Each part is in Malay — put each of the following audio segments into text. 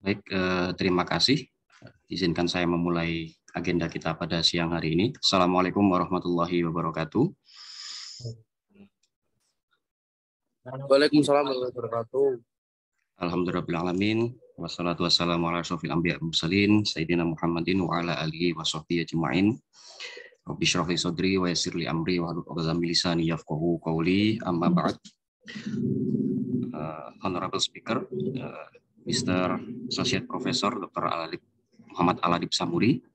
Baik, terima kasih. Izinkan saya memulai agenda kita pada siang hari ini. Assalamualaikum warahmatullahi wabarakatuh. Waalaikumsalam warahmatullahi wabarakatuh. Alhamdulillahirrahmanirrahim. Wassalatu wassalamu ala asyrofil anbiya wal mursalin Sayyidina Muhammadin wa ala alihi wa sahbihi ajma'in. Rabbi shrah li sadri wa yassir li amri wa hlul 'uqdatam min lisani yafqahu qawli. Amma ba'd. Honorable Speaker, Mr. Associate Professor Dr. Muhammad Aladip Samuri,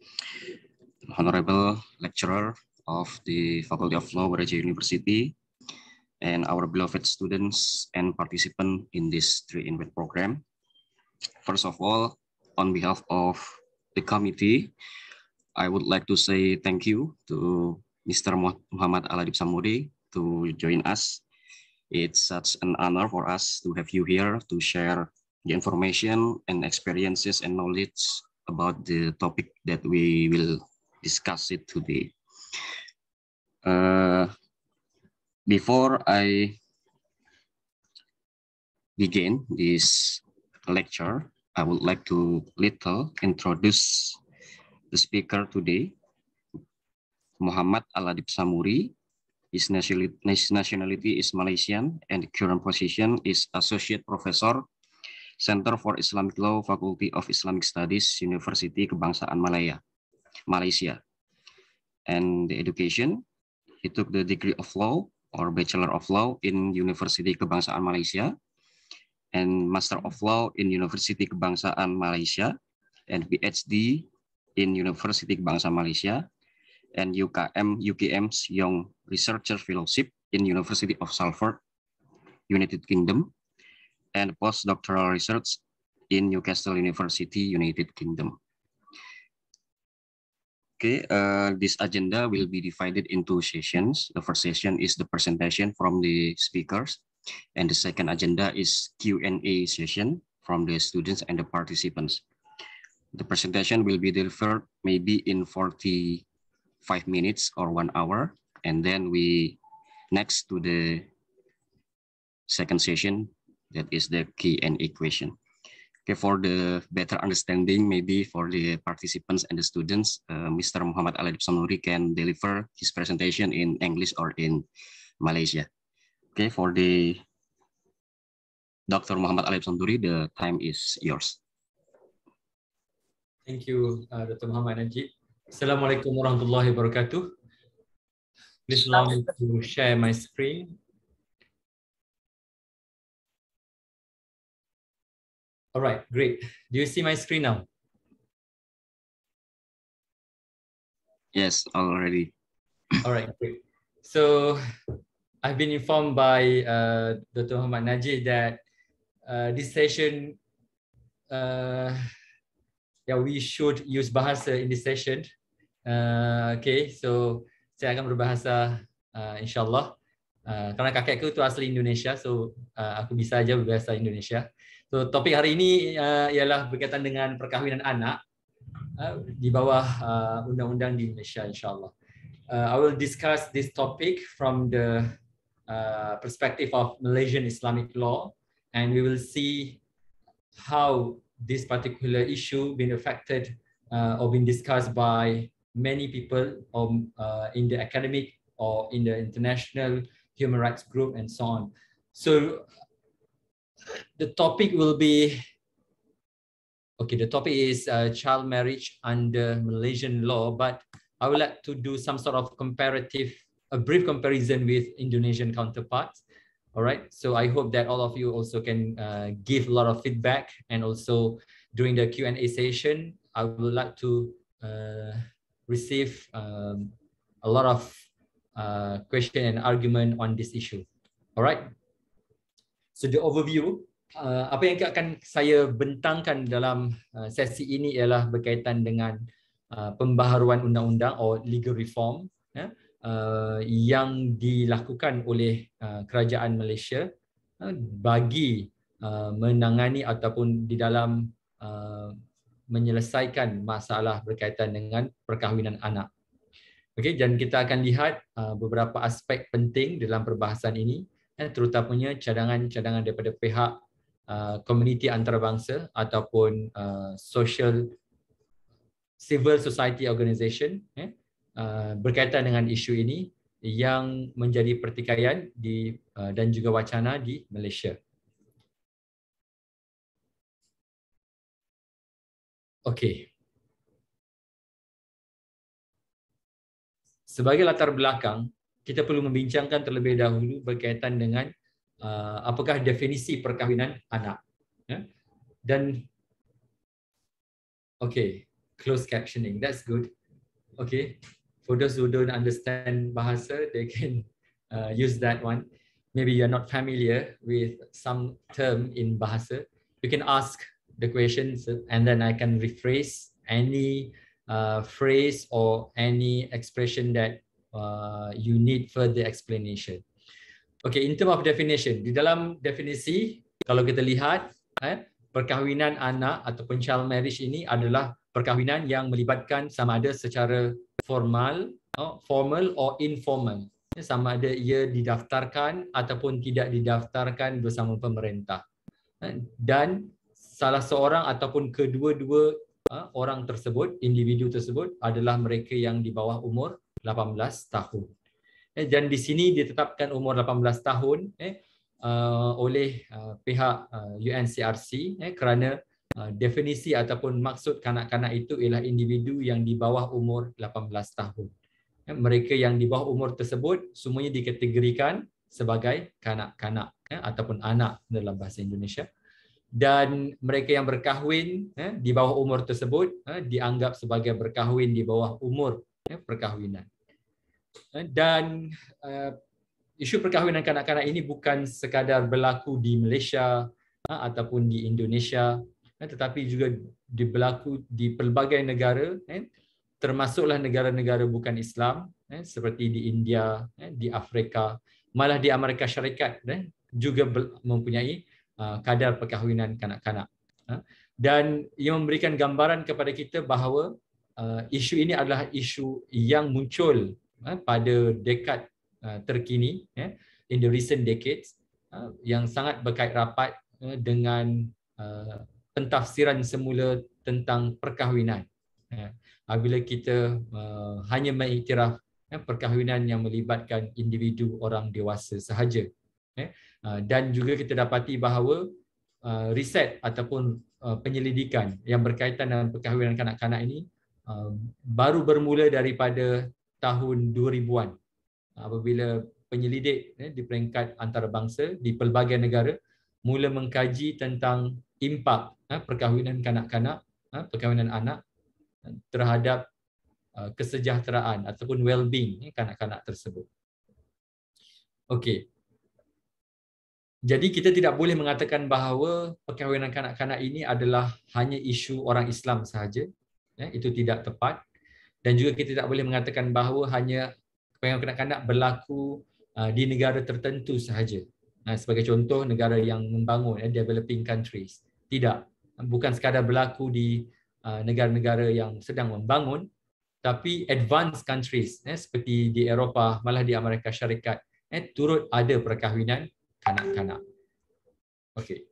Honorable Lecturer of the Faculty of Law, Brawijaya University, and our beloved students and participants in this 3-in-1 program. First of all, on behalf of the committee, I would like to say thank you to Mr. Muhammad Aladip Samuri to join us. It's such an honor for us to have you here to share the information and experiences and knowledge about the topic that we will discuss it today. Before I begin this lecture, I would like to little introduce the speaker today, Muhammad Aladip Samuri. His nationality is Malaysian and current position is Associate Professor, Center for Islamic Law, Faculty of Islamic Studies, University Kebangsaan Malaysia. And the education, he took the degree of law or Bachelor of Law in University Kebangsaan Malaysia and Master of Law in University Kebangsaan Malaysia and PhD in University Kebangsaan Malaysia and UKM's Young Researcher Fellowship in University of Salford, United Kingdom, and postdoctoral research in Newcastle University, United Kingdom. Okay, this agenda will be divided into sessions. The first session is the presentation from the speakers, and the second agenda is Q&A session from the students and the participants. The presentation will be delivered maybe in 45 minutes or 1 hour, and then we next to the second session, that is the Q&A question. Okay, for the better understanding, maybe for the participants and the students, Mr. Muhammad Aladip Samuri can deliver his presentation in English or in Malaysia. Okay, for the Dr. Muhammad Aladip Samuri, the time is yours. Thank you, Dr. Muhammad Najib. Assalamualaikum warahmatullahi wabarakatuh. Please allow me to share my screen. All right, great. Do you see my screen now? Yes, already. All right, great. So I've been informed by Dr. Muhammad Najib that this session, we should use bahasa in this session. Okay, so saya akan berbahasa insyaAllah. Karena kakekku itu asli Indonesia, so aku bisa aja berbahasa Indonesia. So topik hari ini ialah berkaitan dengan perkahwinan anak di bawah undang-undang di Indonesia, insyaAllah. I will discuss this topic from the perspective of Malaysian Islamic law, and we will see how this particular issue been affected or been discussed by many people in the academic or in the international human rights group and so on. So the topic will be, okay, the topic is child marriage under Malaysian law, but I would like to do some sort of a brief comparison with Indonesian counterparts. All right, so I hope that all of you also can give a lot of feedback, and also during the Q&A session, I would like to receive a lot of question and argument on this issue. All right, so the overview, apa yang akan saya bentangkan dalam sesi ini ialah berkaitan dengan pembaharuan undang-undang atau legal reform yang dilakukan oleh kerajaan Malaysia bagi menangani ataupun di dalam menyelesaikan masalah berkaitan dengan perkahwinan anak. Okey, dan kita akan lihat beberapa aspek penting dalam perbahasan ini, terutamanya cadangan-cadangan daripada pihak komuniti antarabangsa ataupun civil society organisation berkaitan dengan isu ini yang menjadi pertikaian dan juga wacana di Malaysia. Okey. Sebagai latar belakang, kita perlu membincangkan terlebih dahulu berkaitan dengan apakah definisi perkahwinan anak. Dan okay, closed captioning, that's good. Okay, for those who don't understand bahasa, they can use that one. Maybe you're not familiar with some term in bahasa. You can ask the questions and then I can rephrase any phrase or any expression that you need further explanation. Okay, in terms of definition, di dalam definisi, kalau kita lihat, perkahwinan anak ataupun child marriage ini adalah perkahwinan yang melibatkan sama ada secara formal or informal. Sama ada ia didaftarkan ataupun tidak didaftarkan bersama pemerintah. Dan salah seorang ataupun kedua-dua orang tersebut, individu tersebut adalah mereka yang di bawah umur 18 tahun. Dan di sini ditetapkan umur 18 tahun oleh pihak UNCRC kerana definisi ataupun maksud kanak-kanak itu ialah individu yang di bawah umur 18 tahun. Mereka yang di bawah umur tersebut semuanya dikategorikan sebagai kanak-kanak ataupun anak dalam bahasa Indonesia. Dan mereka yang berkahwin di bawah umur tersebut dianggap sebagai berkahwin di bawah umur perkahwinan. Dan isu perkahwinan kanak-kanak ini bukan sekadar berlaku di Malaysia ataupun di Indonesia, tetapi juga berlaku di pelbagai negara, termasuklah negara-negara bukan Islam seperti di India, di Afrika, malah di Amerika Syarikat juga mempunyai kadar perkahwinan kanak-kanak. Dan ia memberikan gambaran kepada kita bahawa isu ini adalah isu yang muncul pada dekad terkini, in the recent decades, yang sangat berkait rapat dengan pentafsiran semula tentang perkahwinan. Apabila kita hanya mengiktiraf perkahwinan yang melibatkan individu orang dewasa sahaja. Dan juga kita dapati bahawa riset ataupun penyelidikan yang berkaitan dengan perkahwinan kanak-kanak ini baru bermula daripada tahun 2000-an, apabila penyelidik di peringkat antarabangsa di pelbagai negara mula mengkaji tentang impak perkahwinan kanak-kanak, perkahwinan anak terhadap kesejahteraan ataupun well-being kanak-kanak tersebut. Okey. Jadi kita tidak boleh mengatakan bahawa perkahwinan kanak-kanak ini adalah hanya isu orang Islam sahaja. Itu tidak tepat. Dan juga kita tidak boleh mengatakan bahawa hanya perkahwinan kanak-kanak berlaku di negara tertentu sahaja. Sebagai contoh, negara yang membangun, developing countries. Tidak. Bukan sekadar berlaku di negara-negara yang sedang membangun, tapi advanced countries seperti di Eropah, malah di Amerika Syarikat, turut ada perkahwinan kanak-kanak. Okay.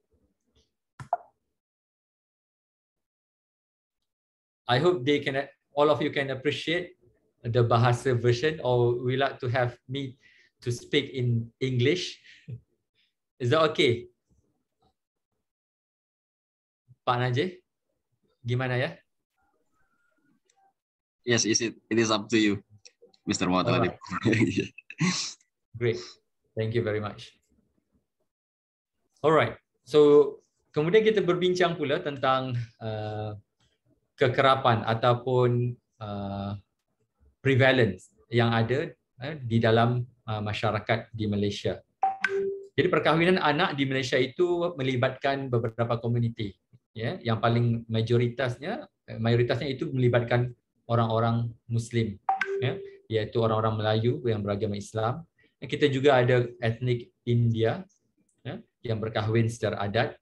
I hope all of you can appreciate the bahasa version, or we like to have me to speak in English. Is that okay? Pak Najih, gimana ya? Yes, it is up to you, Mr. Muhammad. Right. Great, thank you very much. Alright, so kemudian kita berbincang pula tentang kekerapan ataupun prevalence yang ada di dalam masyarakat di Malaysia. Jadi perkahwinan anak di Malaysia itu melibatkan beberapa komuniti. Yang paling mayoritasnya itu melibatkan orang-orang Muslim, iaitu orang-orang Melayu yang beragama Islam. Kita juga ada etnik India yang berkahwin secara adat,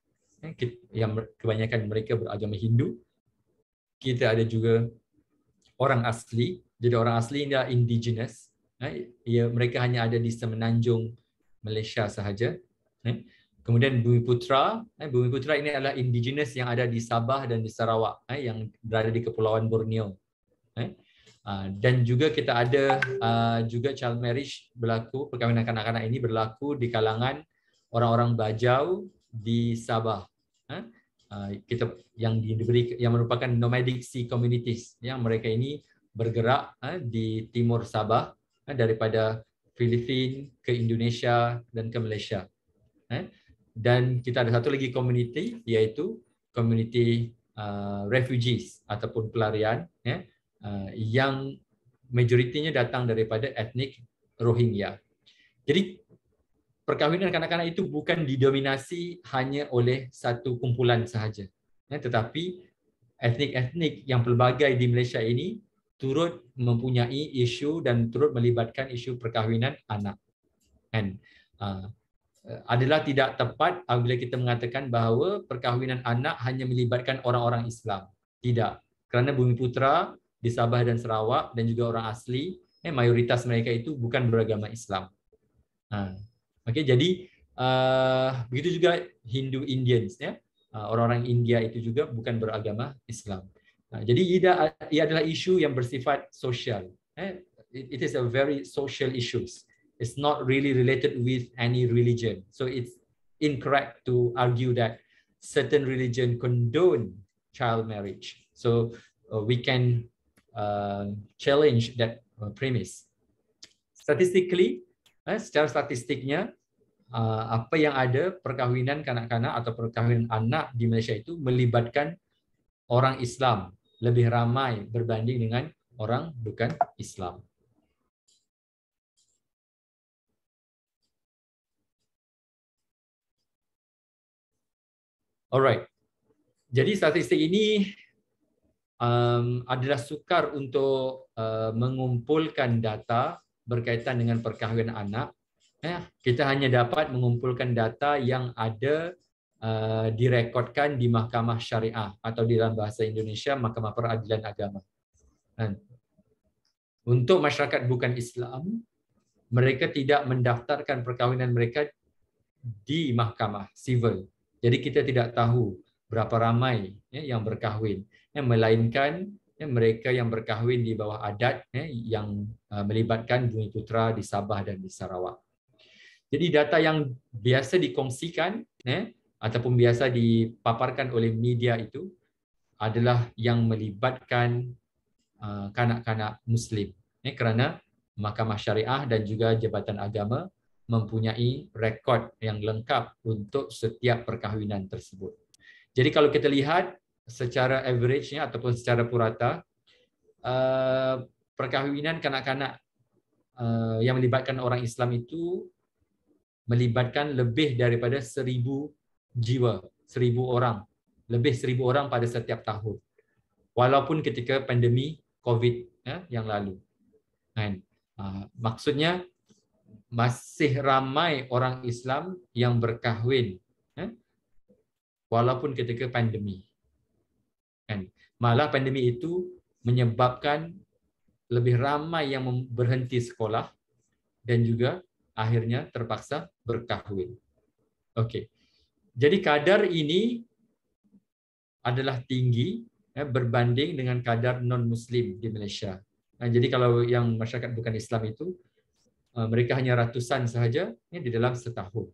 yang kebanyakan mereka beragama Hindu. Kita ada juga orang asli. Jadi orang asli ini adalah indigenous. Mereka hanya ada di semenanjung Malaysia sahaja. Kemudian Bumiputra. Bumiputra ini adalah indigenous yang ada di Sabah dan di Sarawak, yang berada di Kepulauan Borneo. Dan juga kita ada juga child marriage berlaku, perkahwinan kanak-kanak ini berlaku di kalangan orang-orang Bajau di Sabah. Kita yang diberi yang merupakan nomadic sea communities, yang mereka ini bergerak di timur Sabah, daripada Filipina ke Indonesia dan ke Malaysia. Dan kita ada satu lagi community, iaitu community refugees ataupun pelarian, yang majoritinya datang daripada etnik Rohingya. Jadi perkahwinan kanak-kanak itu bukan didominasi hanya oleh satu kumpulan sahaja, tetapi etnik-etnik yang pelbagai di Malaysia ini turut mempunyai isu dan turut melibatkan isu perkahwinan anak. Dan adalah tidak tepat apabila kita mengatakan bahawa perkahwinan anak hanya melibatkan orang-orang Islam. Tidak. Kerana Bumiputra di Sabah dan Sarawak dan juga orang asli, mayoritas mereka itu bukan beragama Islam. Okey, jadi begitu juga Hindu Indians, orang-orang India itu juga bukan beragama Islam. Jadi ia adalah isu yang bersifat sosial. It is a very social issues. It's not really related with any religion. So it's incorrect to argue that certain religion condone child marriage. So we can challenge that premise. Statistically, secara statistiknya, apa yang ada perkahwinan kanak-kanak atau perkahwinan anak di Malaysia itu melibatkan orang Islam lebih ramai berbanding dengan orang bukan Islam. Alright. Jadi statistik ini adalah sukar untuk mengumpulkan data berkaitan dengan perkahwinan anak. Kita hanya dapat mengumpulkan data yang ada direkodkan di Mahkamah Syariah atau di dalam bahasa Indonesia Mahkamah Peradilan Agama. Untuk masyarakat bukan Islam, mereka tidak mendaftarkan perkahwinan mereka di mahkamah sivil. Jadi kita tidak tahu berapa ramai yang berkahwin, melainkan mereka yang berkahwin di bawah adat yang melibatkan Bumiputra di Sabah dan di Sarawak. Jadi data yang biasa dikongsikan ataupun biasa dipaparkan oleh media itu adalah yang melibatkan kanak-kanak Muslim, kerana Mahkamah Syariah dan juga Jabatan Agama mempunyai rekod yang lengkap untuk setiap perkahwinan tersebut. Jadi kalau kita lihat secara average-nya ataupun secara purata, perkahwinan kanak-kanak yang melibatkan orang Islam itu melibatkan lebih daripada 1,000 jiwa, 1,000 orang, lebih 1,000 orang pada setiap tahun. Walaupun ketika pandemi COVID yang lalu. Maksudnya masih ramai orang Islam yang berkahwin walaupun ketika pandemi. Malah pandemi itu menyebabkan lebih ramai yang berhenti sekolah dan juga akhirnya terpaksa berkahwin. Okey. Jadi kadar ini adalah tinggi berbanding dengan kadar non-Muslim di Malaysia. Jadi kalau yang masyarakat bukan Islam itu, mereka hanya ratusan sahaja di dalam setahun.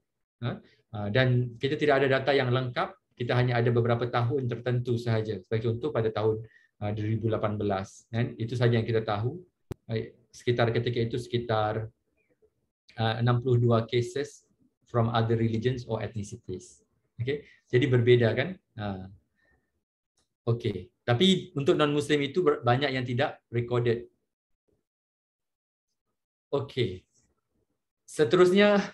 Dan kita tidak ada data yang lengkap, kita hanya ada beberapa tahun tertentu sahaja. Sebagai contoh pada tahun 2018. Itu sahaja yang kita tahu. Sekitar ketika itu sekitar 62 cases from other religions or ethnicities. Okay? Jadi berbeza kan? Okey. Tapi untuk non-Muslim itu banyak yang tidak recorded. Okey. Seterusnya,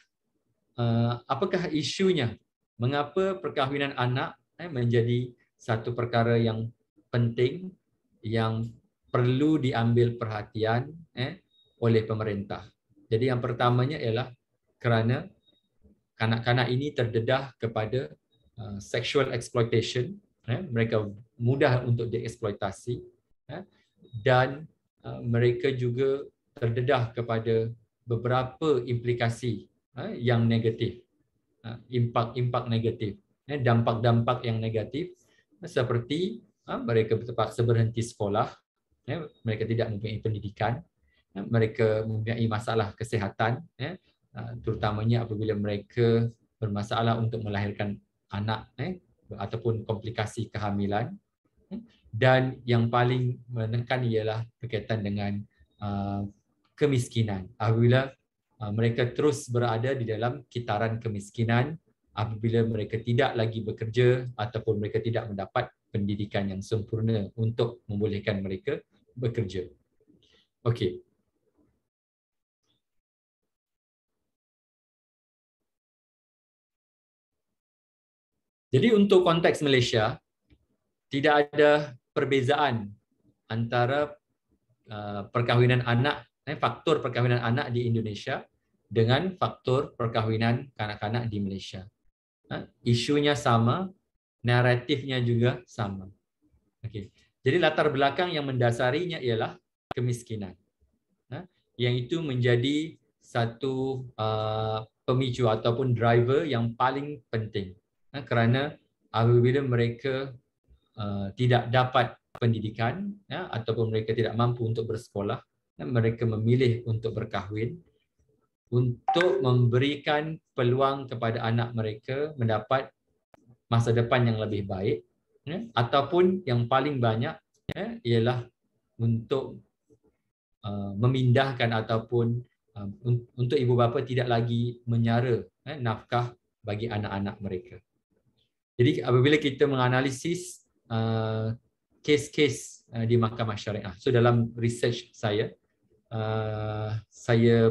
apakah isunya? Mengapa perkahwinan anak menjadi satu perkara yang penting yang perlu diambil perhatian oleh pemerintah? Jadi yang pertamanya ialah kerana kanak-kanak ini terdedah kepada sexual exploitation. Mereka mudah untuk dieksploitasi dan mereka juga terdedah kepada beberapa implikasi yang negatif. impak negatif, dampak-dampak yang negatif seperti mereka terpaksa berhenti sekolah, mereka tidak mempunyai pendidikan, mereka mempunyai masalah kesihatan, terutamanya apabila mereka bermasalah untuk melahirkan anak ataupun komplikasi kehamilan, dan yang paling menekan ialah berkaitan dengan kemiskinan. Apabila mereka terus berada di dalam kitaran kemiskinan, apabila mereka tidak lagi bekerja ataupun mereka tidak mendapat pendidikan yang sempurna untuk membolehkan mereka bekerja. Okey. Jadi untuk konteks Malaysia, tidak ada perbezaan antara perkahwinan anak, faktor perkahwinan anak di Indonesia dengan faktor perkahwinan kanak-kanak di Malaysia. Isunya sama, naratifnya juga sama. Okey. Jadi latar belakang yang mendasarinya ialah kemiskinan. Yang itu menjadi satu pemicu ataupun driver yang paling penting. Kerana apabila mereka tidak dapat pendidikan ataupun mereka tidak mampu untuk bersekolah, mereka memilih untuk berkahwin untuk memberikan peluang kepada anak mereka mendapat masa depan yang lebih baik, ataupun yang paling banyak ialah untuk memindahkan ataupun untuk ibu bapa tidak lagi menyara nafkah bagi anak-anak mereka. Jadi apabila kita menganalisis kes-kes di mahkamah syariah, so dalam research saya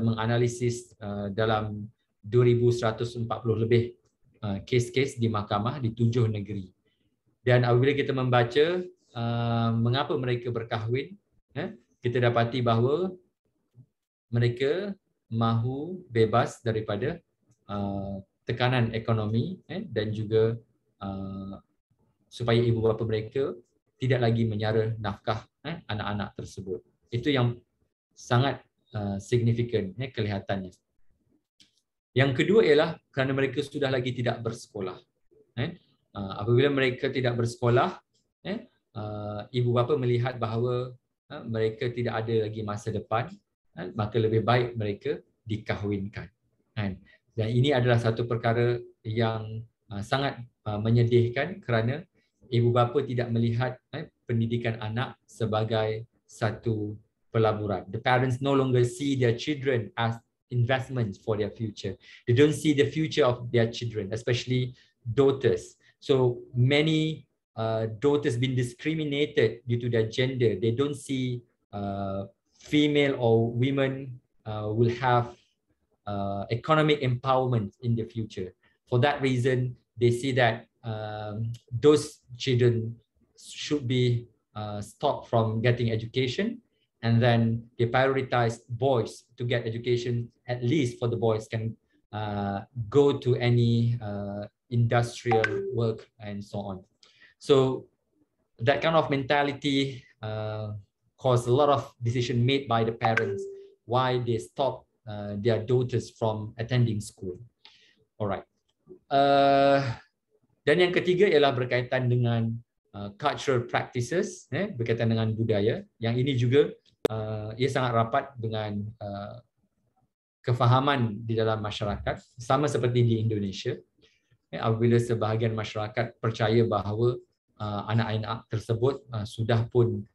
menganalisis dalam 2,140 lebih kes-kes di mahkamah di 7 negeri. Dan apabila kita membaca mengapa mereka berkahwin, kita dapati bahawa mereka mahu bebas daripada tekanan ekonomi dan juga supaya ibu bapa mereka tidak lagi menyara nafkah anak-anak tersebut. Itu yang sangat signifikan kelihatannya. Yang kedua ialah kerana mereka sudah lagi tidak bersekolah. Apabila mereka tidak bersekolah, ibu bapa melihat bahawa mereka tidak ada lagi masa depan, maka lebih baik mereka dikahwinkan. Dan ini adalah satu perkara yang sangat menyedihkan kerana ibu bapa tidak melihat pendidikan anak sebagai satu pelaburan. The parents no longer see their children as investments for their future. They don't see the future of their children, especially daughters. So many daughters been discriminated due to their gender. They don't see female or women will have economic empowerment in the future. For that reason, they see that those children should be stopped from getting education, and then they prioritize boys to get education. At least for the boys can go to any industrial work and so on. So that kind of mentality caused a lot of decision made by the parents why they stop their daughters from attending school. Alright. Dan yang ketiga ialah berkaitan dengan cultural practices, berkaitan dengan budaya. Yang ini juga ia sangat rapat dengan kefahaman di dalam masyarakat, sama seperti di Indonesia. Apabila sebahagian masyarakat percaya bahawa anak-anak tersebut sudah pun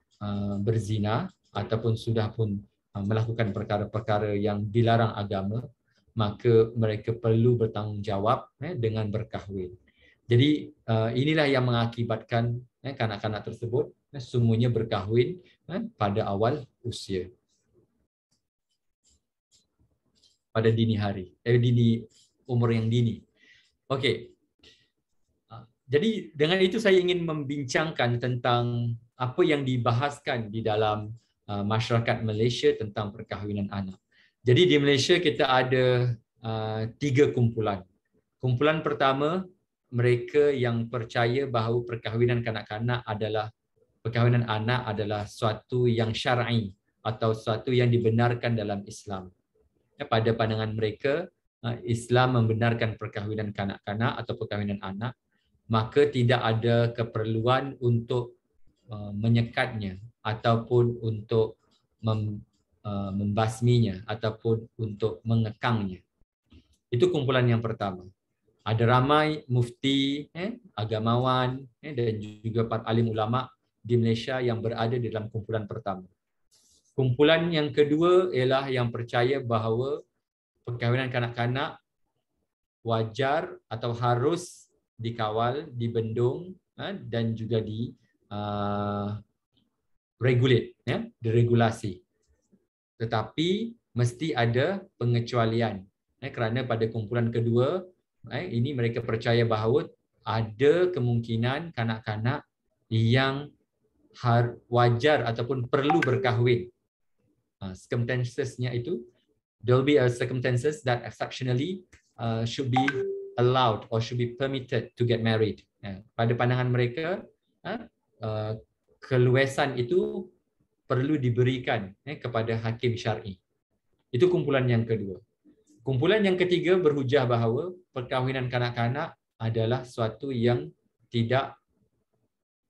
berzina ataupun sudah pun melakukan perkara-perkara yang dilarang agama, maka mereka perlu bertanggungjawab dengan berkahwin. Jadi inilah yang mengakibatkan kanak-kanak tersebut semuanya berkahwin pada awal usia, pada dini hari, dini umur yang dini. Okey. Jadi dengan itu saya ingin membincangkan tentang apa yang dibahaskan di dalam masyarakat Malaysia tentang perkahwinan anak. Jadi di Malaysia kita ada 3 kumpulan. Kumpulan pertama, mereka yang percaya bahawa perkahwinan kanak-kanak adalah perkahwinan anak adalah suatu yang syar'i atau suatu yang dibenarkan dalam Islam. Pada pandangan mereka, Islam membenarkan perkahwinan kanak-kanak atau perkahwinan anak, maka tidak ada keperluan untuk menyekatnya ataupun untuk membasminya ataupun untuk mengekangnya. Itu kumpulan yang pertama. Ada ramai mufti, agamawan dan juga para alim ulama di Malaysia yang berada di dalam kumpulan pertama. Kumpulan yang kedua ialah yang percaya bahawa perkahwinan kanak-kanak wajar atau harus dikawal, dibendung dan juga regulate, diregulasi. Tetapi mesti ada pengecualian. Kerana pada kumpulan kedua, ini mereka percaya bahawa ada kemungkinan kanak-kanak yang wajar ataupun perlu berkahwin. Circumstancesnya itu, there will be a circumstances that exceptionally should be allowed or should be permitted to get married. Pada pandangan mereka, keluasan itu perlu diberikan kepada hakim syar'i. Itu kumpulan yang kedua. Kumpulan yang ketiga berhujah bahawa perkahwinan kanak-kanak adalah suatu yang tidak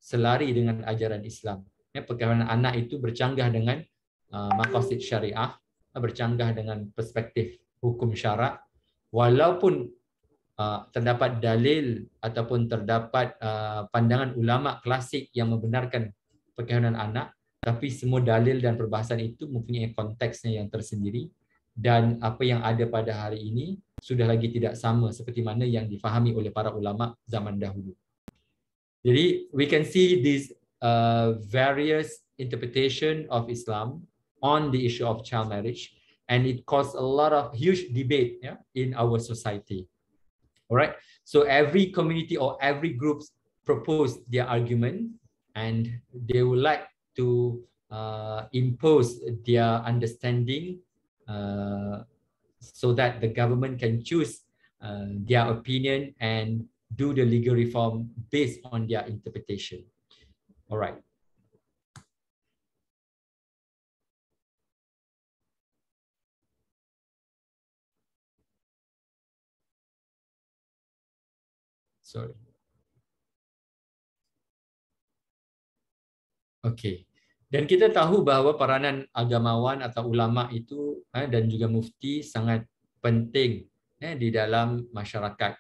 selari dengan ajaran Islam. Perkahwinan anak itu bercanggah dengan maqasid syariah, bercanggah dengan perspektif hukum syarak, walaupun terdapat dalil ataupun terdapat pandangan ulama klasik yang membenarkan perkahwinan anak, tapi semua dalil dan perbahasan itu mempunyai konteksnya yang tersendiri, dan apa yang ada pada hari ini sudah lagi tidak sama seperti mana yang difahami oleh para ulama zaman dahulu. Jadi we can see these various interpretation of Islam on the issue of child marriage, and it caused a lot of huge debate in our society. Alright, so every community or every group proposed their argument, and they would like to impose their understanding so that the government can choose their opinion and do the legal reform based on their interpretation. Alright. Sorry. Okay. Dan kita tahu bahawa peranan agamawan atau ulama itu dan juga mufti sangat penting di dalam masyarakat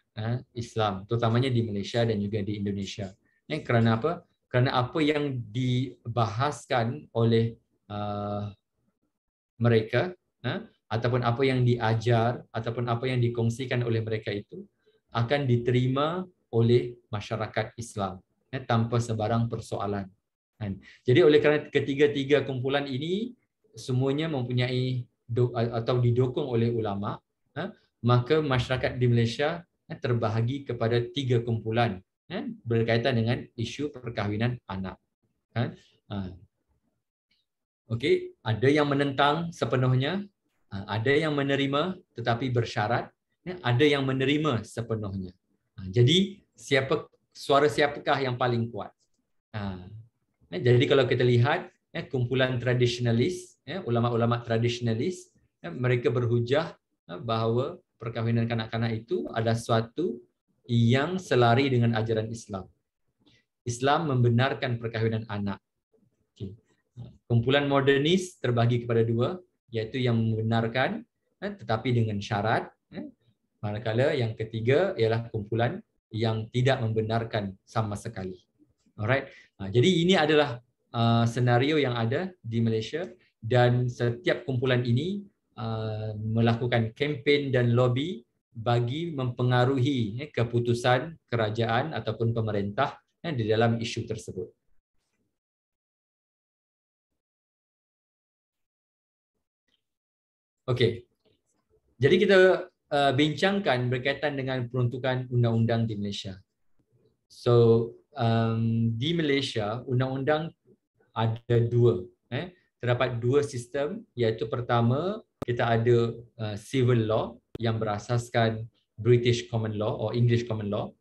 Islam, terutamanya di Malaysia dan juga di Indonesia. Kerana apa? Kerana apa yang dibahaskan oleh mereka ataupun apa yang diajar ataupun apa yang dikongsikan oleh mereka itu akan diterima oleh masyarakat Islam tanpa sebarang persoalan. Jadi oleh kerana ketiga-tiga kumpulan ini semuanya mempunyai atau didukung oleh ulama, maka masyarakat di Malaysia terbahagi kepada tiga kumpulan berkaitan dengan isu perkahwinan anak. Okey, ada yang menentang sepenuhnya, ada yang menerima tetapi bersyarat, ada yang menerima sepenuhnya. Jadi suara siapakah yang paling kuat? Jadi kalau kita lihat kumpulan tradisionalis, ulama-ulama tradisionalis, mereka berhujah bahawa perkahwinan kanak-kanak itu adalah suatu yang selari dengan ajaran Islam. Islam membenarkan perkahwinan anak. Kumpulan modernis terbahagi kepada dua, iaitu yang membenarkan tetapi dengan syarat, manakala yang ketiga ialah kumpulan yang tidak membenarkan sama sekali. Alright. Jadi ini adalah senario yang ada di Malaysia, dan setiap kumpulan ini melakukan kempen dan lobby bagi mempengaruhi keputusan kerajaan ataupun pemerintah di dalam isu tersebut. Okey. Jadi kita bincangkan berkaitan dengan peruntukan undang-undang di Malaysia. So di Malaysia, undang-undang ada dua. Terdapat dua sistem, iaitu pertama kita ada civil law yang berasaskan British Common Law atau English Common Law,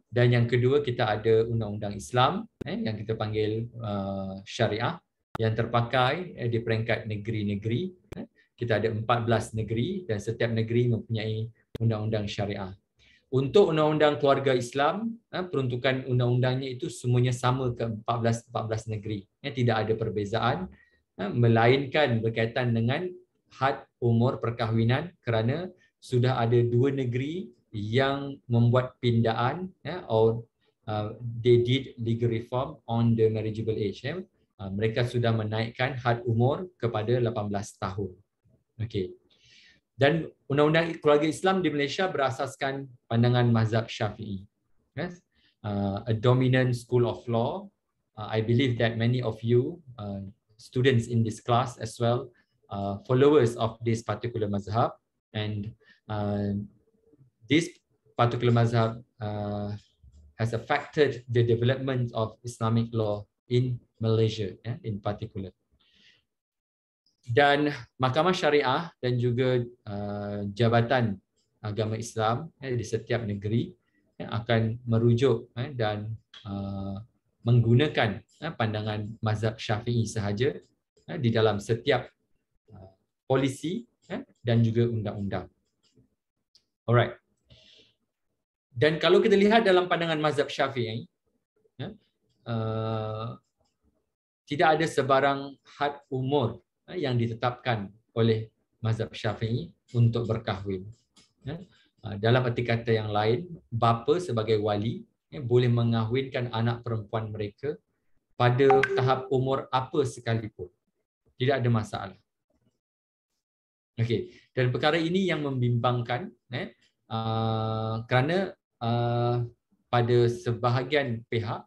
dan yang kedua kita ada undang-undang Islam yang kita panggil syariah yang terpakai di peringkat negeri-negeri. Kita ada 14 negeri dan setiap negeri mempunyai undang-undang syariah. Untuk undang-undang keluarga Islam, peruntukan undang-undangnya itu semuanya sama ke 14 negeri. Tidak ada perbezaan, melainkan berkaitan dengan had umur perkahwinan kerana sudah ada 2 negeri yang membuat pindaan or they did legal reform on the marriageable age. Mereka sudah menaikkan had umur kepada 18 tahun. Okey. Dan undang-undang keluarga Islam di Malaysia berasaskan pandangan mazhab Syafi'i. Yes? A dominant school of law. I believe that many of you, students in this class as well, followers of this particular mazhab, and this particular mazhab has affected the development of Islamic law in Malaysia, in particular. Dan Mahkamah Syariah dan juga Jabatan Agama Islam di setiap negeri akan merujuk dan menggunakan pandangan mazhab Syafi'i sahaja di dalam setiap polisi dan juga undang-undang. Alright. Dan kalau kita lihat dalam pandangan mazhab Syafi'i, tidak ada sebarang had umur yang ditetapkan oleh mazhab Syafi'i untuk berkahwin. Dalam erti kata yang lain, bapa sebagai wali boleh mengahwinkan anak perempuan mereka pada tahap umur apa sekalipun. Tidak ada masalah. Okey, dan perkara ini yang membimbangkan kerana pada sebahagian pihak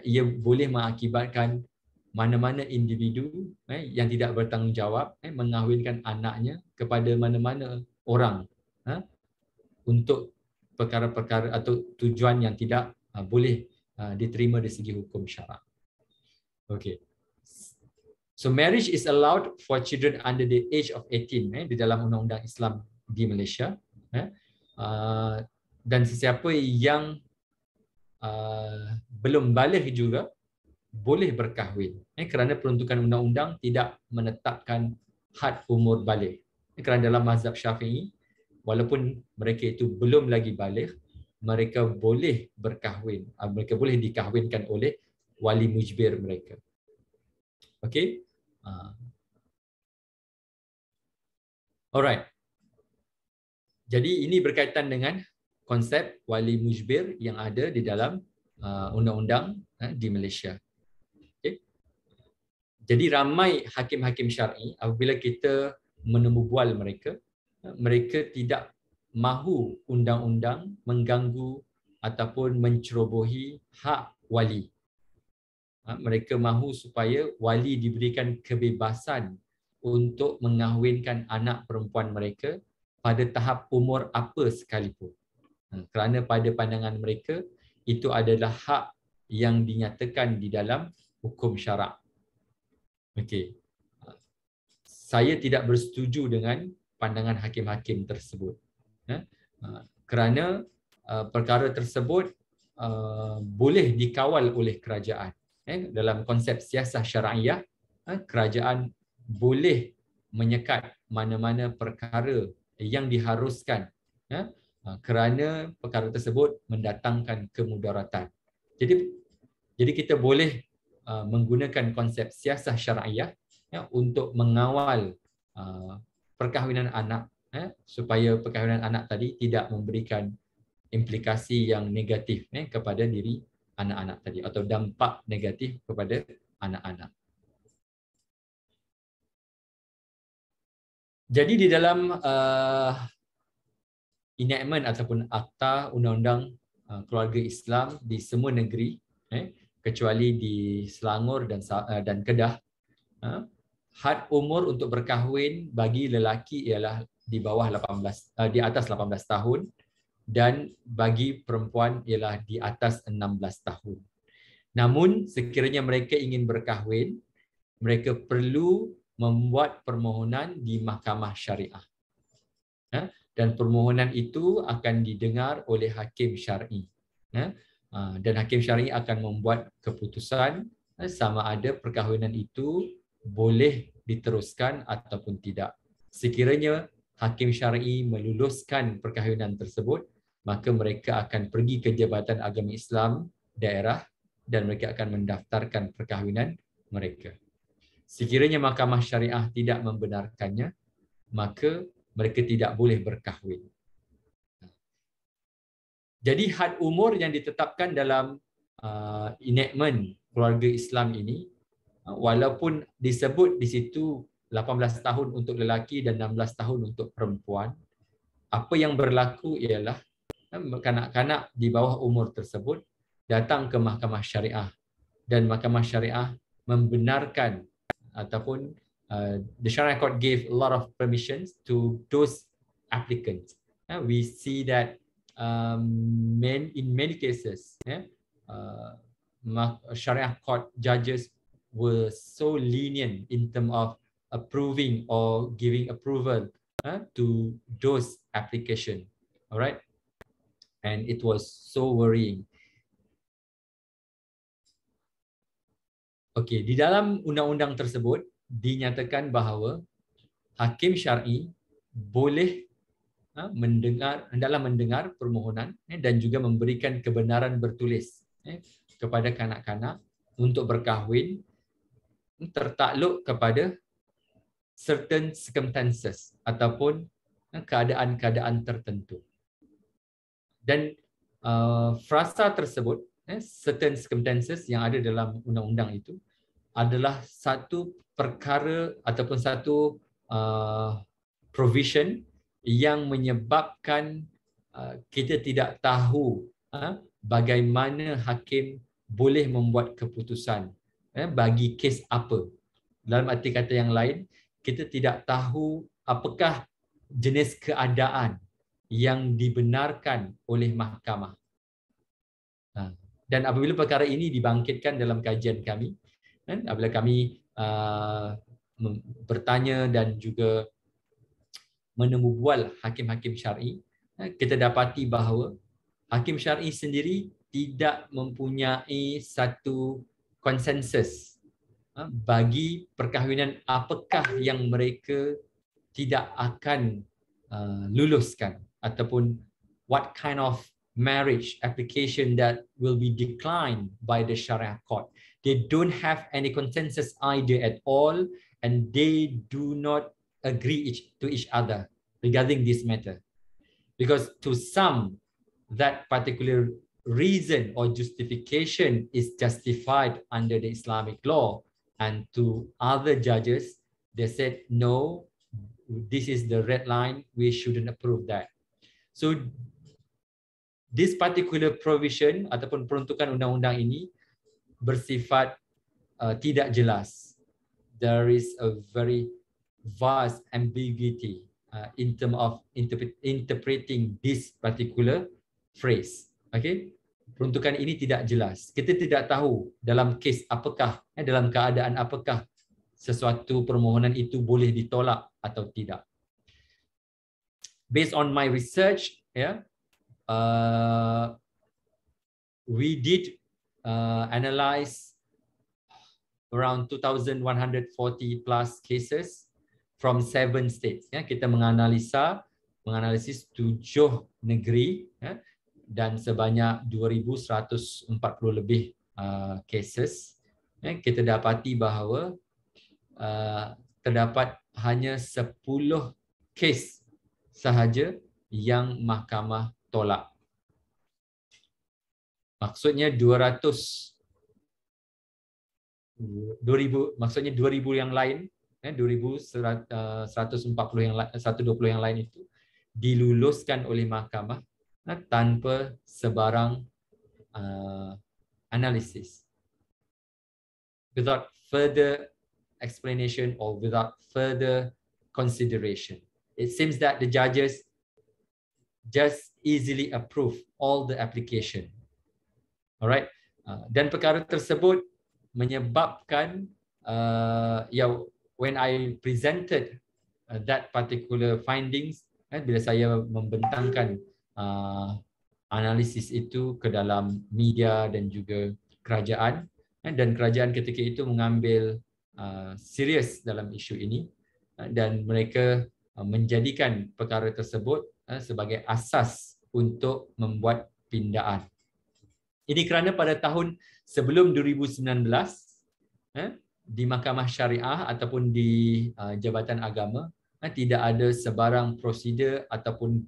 ia boleh mengakibatkan mana-mana individu yang tidak bertanggungjawab mengahwinkan anaknya kepada mana-mana orang untuk perkara-perkara atau tujuan yang tidak boleh diterima dari segi hukum syarak. Okay. So marriage is allowed for children under the age of 18 di dalam undang-undang Islam di Malaysia. Dan sesiapa yang belum balik juga boleh berkahwin kerana peruntukan undang-undang tidak menetapkan had umur balik. Kerana dalam mazhab Syafi'i, walaupun mereka itu belum lagi balik, mereka boleh berkahwin. Mereka boleh dikahwinkan oleh wali mujbir mereka. Okey. Alright. Jadi ini berkaitan dengan konsep wali mujbir yang ada di dalam undang-undang di Malaysia. Jadi ramai hakim-hakim syar'i apabila kita menemubual mereka, mereka tidak mahu undang-undang mengganggu ataupun mencerobohi hak wali. Mereka mahu supaya wali diberikan kebebasan untuk mengahwinkan anak perempuan mereka pada tahap umur apa sekalipun. Kerana pada pandangan mereka, itu adalah hak yang dinyatakan di dalam hukum syarak. Okey. Saya tidak bersetuju dengan pandangan hakim-hakim tersebut. Kerana perkara tersebut boleh dikawal oleh kerajaan. Dalam konsep siasah syar'iyah, kerajaan boleh menyekat mana-mana perkara yang diharuskan kerana perkara tersebut mendatangkan kemudaratan. Jadi kita boleh menggunakan konsep siasah syar'iyah untuk mengawal perkahwinan anak supaya perkahwinan anak tadi tidak memberikan implikasi yang negatif kepada diri anak-anak tadi atau dampak negatif kepada anak-anak. Jadi di dalam enactment ataupun akta undang-undang keluarga Islam di semua negeri, kecuali di Selangor dan Kedah, had umur untuk berkahwin bagi lelaki ialah di bawah 18, di atas 18 tahun dan bagi perempuan ialah di atas 16 tahun. Namun sekiranya mereka ingin berkahwin, mereka perlu membuat permohonan di mahkamah syariah. Dan permohonan itu akan didengar oleh hakim syar'i. Dan hakim syar'i akan membuat keputusan sama ada perkahwinan itu boleh diteruskan ataupun tidak. Sekiranya hakim syar'i meluluskan perkahwinan tersebut, maka mereka akan pergi ke Jabatan Agama Islam daerah dan mereka akan mendaftarkan perkahwinan mereka. Sekiranya Mahkamah Syariah tidak membenarkannya, maka mereka tidak boleh berkahwin. Jadi had umur yang ditetapkan dalam enactment keluarga Islam ini, walaupun disebut di situ 18 tahun untuk lelaki dan 16 tahun untuk perempuan, apa yang berlaku ialah kanak-kanak di bawah umur tersebut datang ke Mahkamah Syariah dan Mahkamah Syariah membenarkan ataupun the Sharia Court gave a lot of permissions to those applicants. We see that in many cases, Sharia Court judges were so lenient in terms of approving or giving approval to those application. All right, and it was so worrying. Okey, di dalam undang-undang tersebut dinyatakan bahawa hakim syar'i boleh hendaklah mendengar permohonan dan juga memberikan kebenaran bertulis kepada kanak-kanak untuk berkahwin tertakluk kepada certain circumstances ataupun keadaan-keadaan tertentu. Dan frasa tersebut, certain circumstances yang ada dalam undang-undang itu adalah satu perkara ataupun satu provision yang menyebabkan kita tidak tahu bagaimana hakim boleh membuat keputusan bagi kes apa. Dalam arti kata yang lain, kita tidak tahu apakah jenis keadaan yang dibenarkan oleh mahkamah. Dan apabila perkara ini dibangkitkan dalam kajian kami, apabila kami bertanya dan juga menemubual hakim-hakim syar'i, kita dapati bahawa hakim syar'i sendiri tidak mempunyai satu konsensus bagi perkahwinan apakah yang mereka tidak akan luluskan ataupun what kind of marriage application that will be declined by the Sharia court. They don't have any consensus idea at all, and they do not agree to each other regarding this matter. Because to some, that particular reason or justification is justified under the Islamic law, and to other judges, they said, no, this is the red line, we shouldn't approve that. So this particular provision ataupun peruntukan undang-undang ini bersifat tidak jelas. There is a very vast ambiguity in terms of interpreting this particular phrase. Okay, peruntukan ini tidak jelas. Kita tidak tahu dalam kes apakah, dalam keadaan apakah sesuatu permohonan itu boleh ditolak atau tidak. Based on my research, we did analyze around 2,140 plus cases from 7 states. Kita menganalisis 7 negeri dan sebanyak 2,140 lebih cases. Kita dapati bahawa terdapat hanya 10 kes sahaja yang mahkamah tolak. Maksudnya 2,000 yang lain, 2,140 yang 120 yang lain itu diluluskan oleh mahkamah tanpa sebarang analisis. Without further explanation or without further consideration. It seems that the judges just easily approve all the application. Alright, dan perkara tersebut menyebabkan when I presented that particular findings, bila saya membentangkan analisis itu ke dalam media dan juga kerajaan, dan kerajaan ketika itu mengambil serius dalam isu ini, dan mereka menjadikan perkara tersebut sebagai asas untuk membuat pindaan. Ini kerana pada tahun sebelum 2019 di Mahkamah Syariah ataupun di Jabatan Agama tidak ada sebarang prosedur ataupun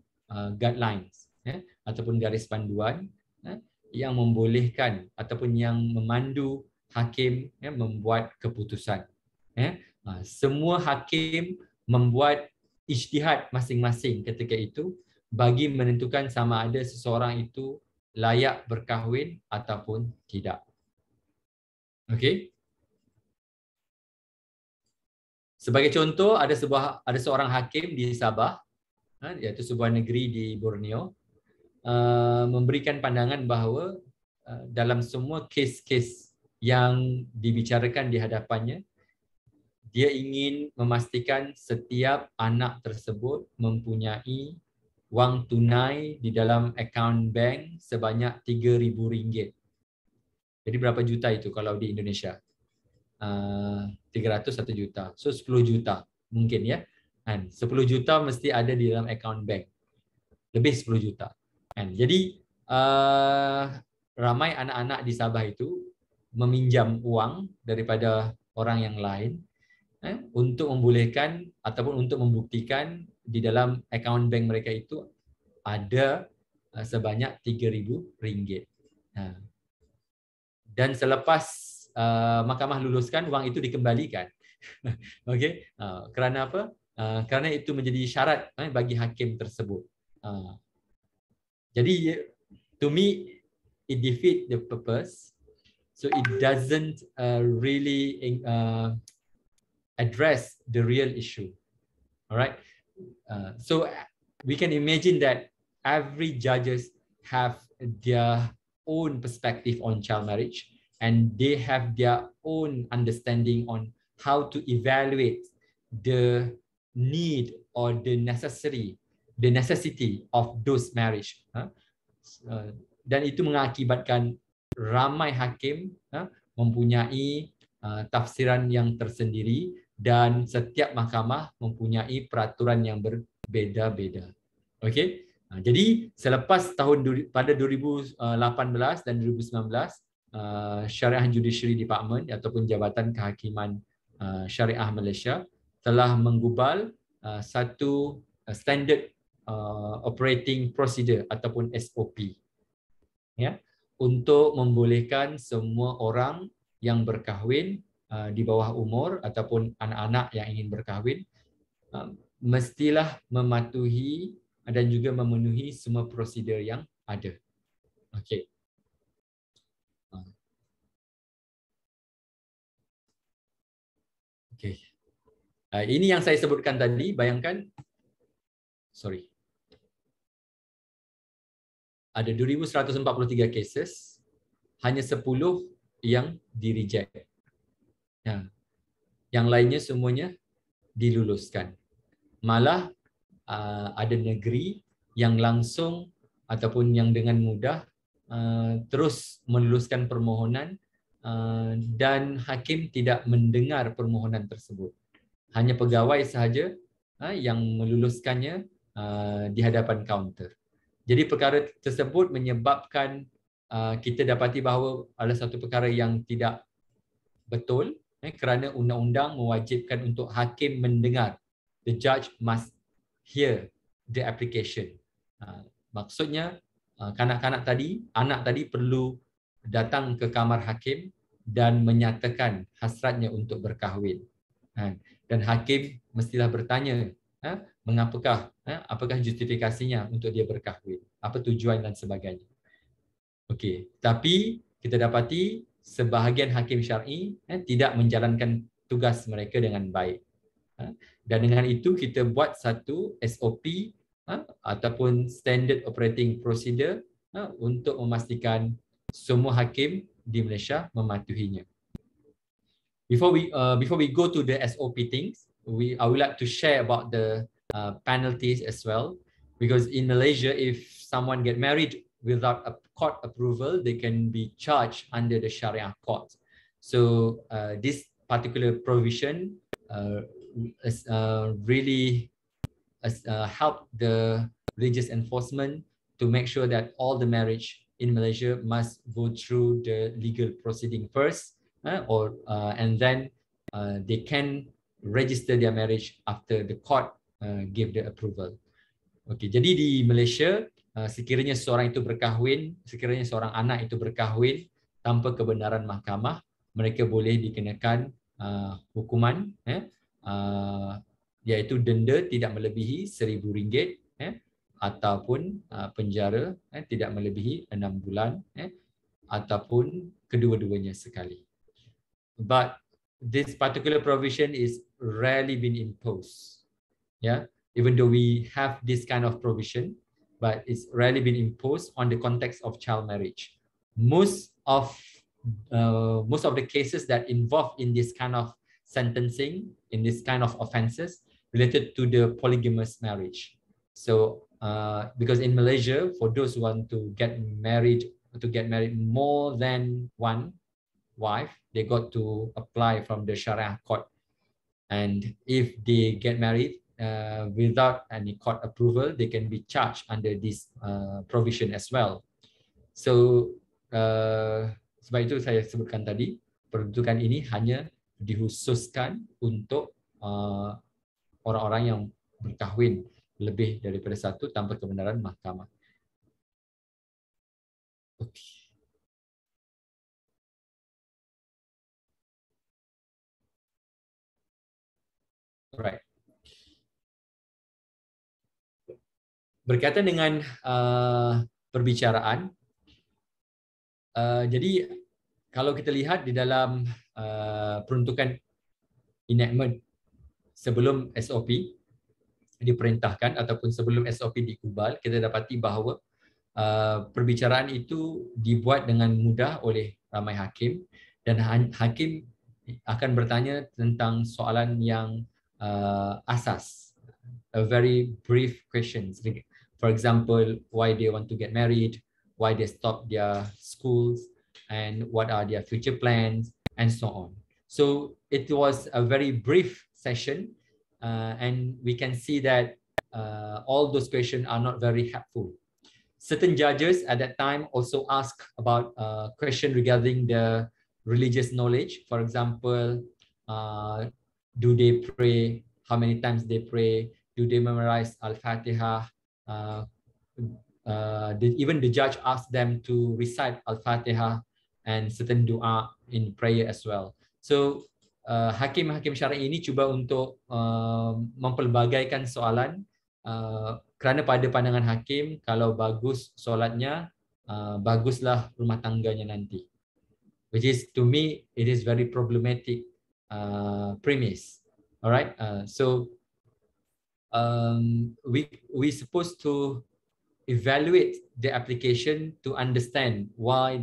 guidelines ataupun garis panduan yang membolehkan ataupun yang memandu hakim membuat keputusan. Semua hakim membuat ijtihad masing-masing ketika itu bagi menentukan sama ada seseorang itu layak berkahwin ataupun tidak. Okey. Sebagai contoh, ada seorang hakim di Sabah, iaitu sebuah negeri di Borneo, memberikan pandangan bahawa dalam semua kes-kes yang dibicarakan di hadapannya, dia ingin memastikan setiap anak tersebut mempunyai wang tunai di dalam akaun bank sebanyak RM3,000. Jadi berapa juta itu kalau di Indonesia? 300 1 juta. So 10 juta mungkin ya. 10 juta mesti ada di dalam akaun bank. Lebih 10 juta. Jadi ramai anak-anak di Sabah itu meminjam uang daripada orang yang lain untuk membolehkan ataupun untuk membuktikan di dalam akaun bank mereka itu ada sebanyak RM3,000. Dan selepas mahkamah luluskan, wang itu dikembalikan. Okey, kerana apa? Kerana itu menjadi syarat bagi hakim tersebut. Jadi to me it defeat the purpose. So it doesn't really address the real issue. Alright. So we can imagine that every judges have their own perspective on child marriage, and they have their own understanding on how to evaluate the need or the necessity of those marriage. Dan itu mengakibatkan ramai hakim mempunyai tafsiran yang tersendiri, dan setiap mahkamah mempunyai peraturan yang berbeza-beza. Okey. Jadi selepas pada 2018 dan 2019, Syariah Judiciary Department ataupun Jabatan Kehakiman Syariah Malaysia telah menggubal satu standard operating procedure ataupun SOP untuk membolehkan semua orang yang berkahwin di bawah umur ataupun anak-anak yang ingin berkahwin mestilah mematuhi dan juga memenuhi semua prosedur yang ada. Okey. Okey. Ini yang saya sebutkan tadi, bayangkan ada 2,143 cases, hanya 10 yang di-reject. Yang lainnya semuanya diluluskan. Malah ada negeri yang langsung ataupun yang dengan mudah terus meluluskan permohonan dan hakim tidak mendengar permohonan tersebut. Hanya pegawai sahaja yang meluluskannya di hadapan kaunter. Jadi perkara tersebut menyebabkan kita dapati bahawa ada satu perkara yang tidak betul, kerana undang-undang mewajibkan untuk hakim mendengar. The judge must hear the application. Maksudnya anak tadi perlu datang ke kamar hakim dan menyatakan hasratnya untuk berkahwin. Dan hakim mestilah bertanya, apakah justifikasinya untuk dia berkahwin, apa tujuan dan sebagainya. Okey, tapi kita dapati sebahagian hakim syar'i tidak menjalankan tugas mereka dengan baik. Dan dengan itu kita buat satu SOP ataupun standard operating procedure untuk memastikan semua hakim di Malaysia mematuhinya. Before we go to the SOP things, I would like to share about the penalties as well, because in Malaysia, if someone get married without a court approval, they can be charged under the Sharia court. So this particular provision is really help the religious enforcement to make sure that all the marriage in Malaysia must go through the legal proceeding first, and then they can register their marriage after the court give the approval. Okey, jadi di Malaysia sekiranya seorang anak itu berkahwin tanpa kebenaran mahkamah, mereka boleh dikenakan hukuman iaitu denda tidak melebihi RM1,000 ataupun penjara tidak melebihi 6 bulan ataupun kedua-duanya sekali. But this particular provision is rarely been imposed. Even though we have this kind of provision, but it's rarely been imposed on the context of child marriage. Most of the cases that involve in this kind of sentencing, in this kind of offenses, related to the polygamous marriage. So, because in Malaysia, for those who want to get married more than one wife, they got to apply from the Sharia court. And if they get married without any court approval, they can be charged under this provision as well. So, sebab itu saya sebutkan tadi, peruntukan ini hanya dikhususkan untuk orang-orang yang berkahwin lebih daripada satu tanpa kebenaran mahkamah. Okay. Alright. Berkaitan dengan perbicaraan, jadi kalau kita lihat di dalam peruntukan enactment sebelum SOP diperintahkan ataupun sebelum SOP dikubal, kita dapati bahawa perbicaraan itu dibuat dengan mudah oleh ramai hakim, dan hakim akan bertanya tentang soalan yang asas, a very brief questions. For example, why they want to get married, why they stop their schools, and what are their future plans, and so on. So it was a very brief session, and we can see that all those questions are not very helpful. Certain judges at that time also asked about question regarding the religious knowledge. For example, do they pray? How many times they pray? Do they memorize Al-Fatiha? Even the judge asked them to recite Al-Fatiha and certain dua in prayer as well. So hakim-hakim syar'i ini cuba untuk mempelbagaikan soalan, kerana pada pandangan hakim, kalau bagus solatnya, baguslah rumah tangganya nanti. Which is, to me, it is very problematic premise. Alright, so we supposed to evaluate the application to understand why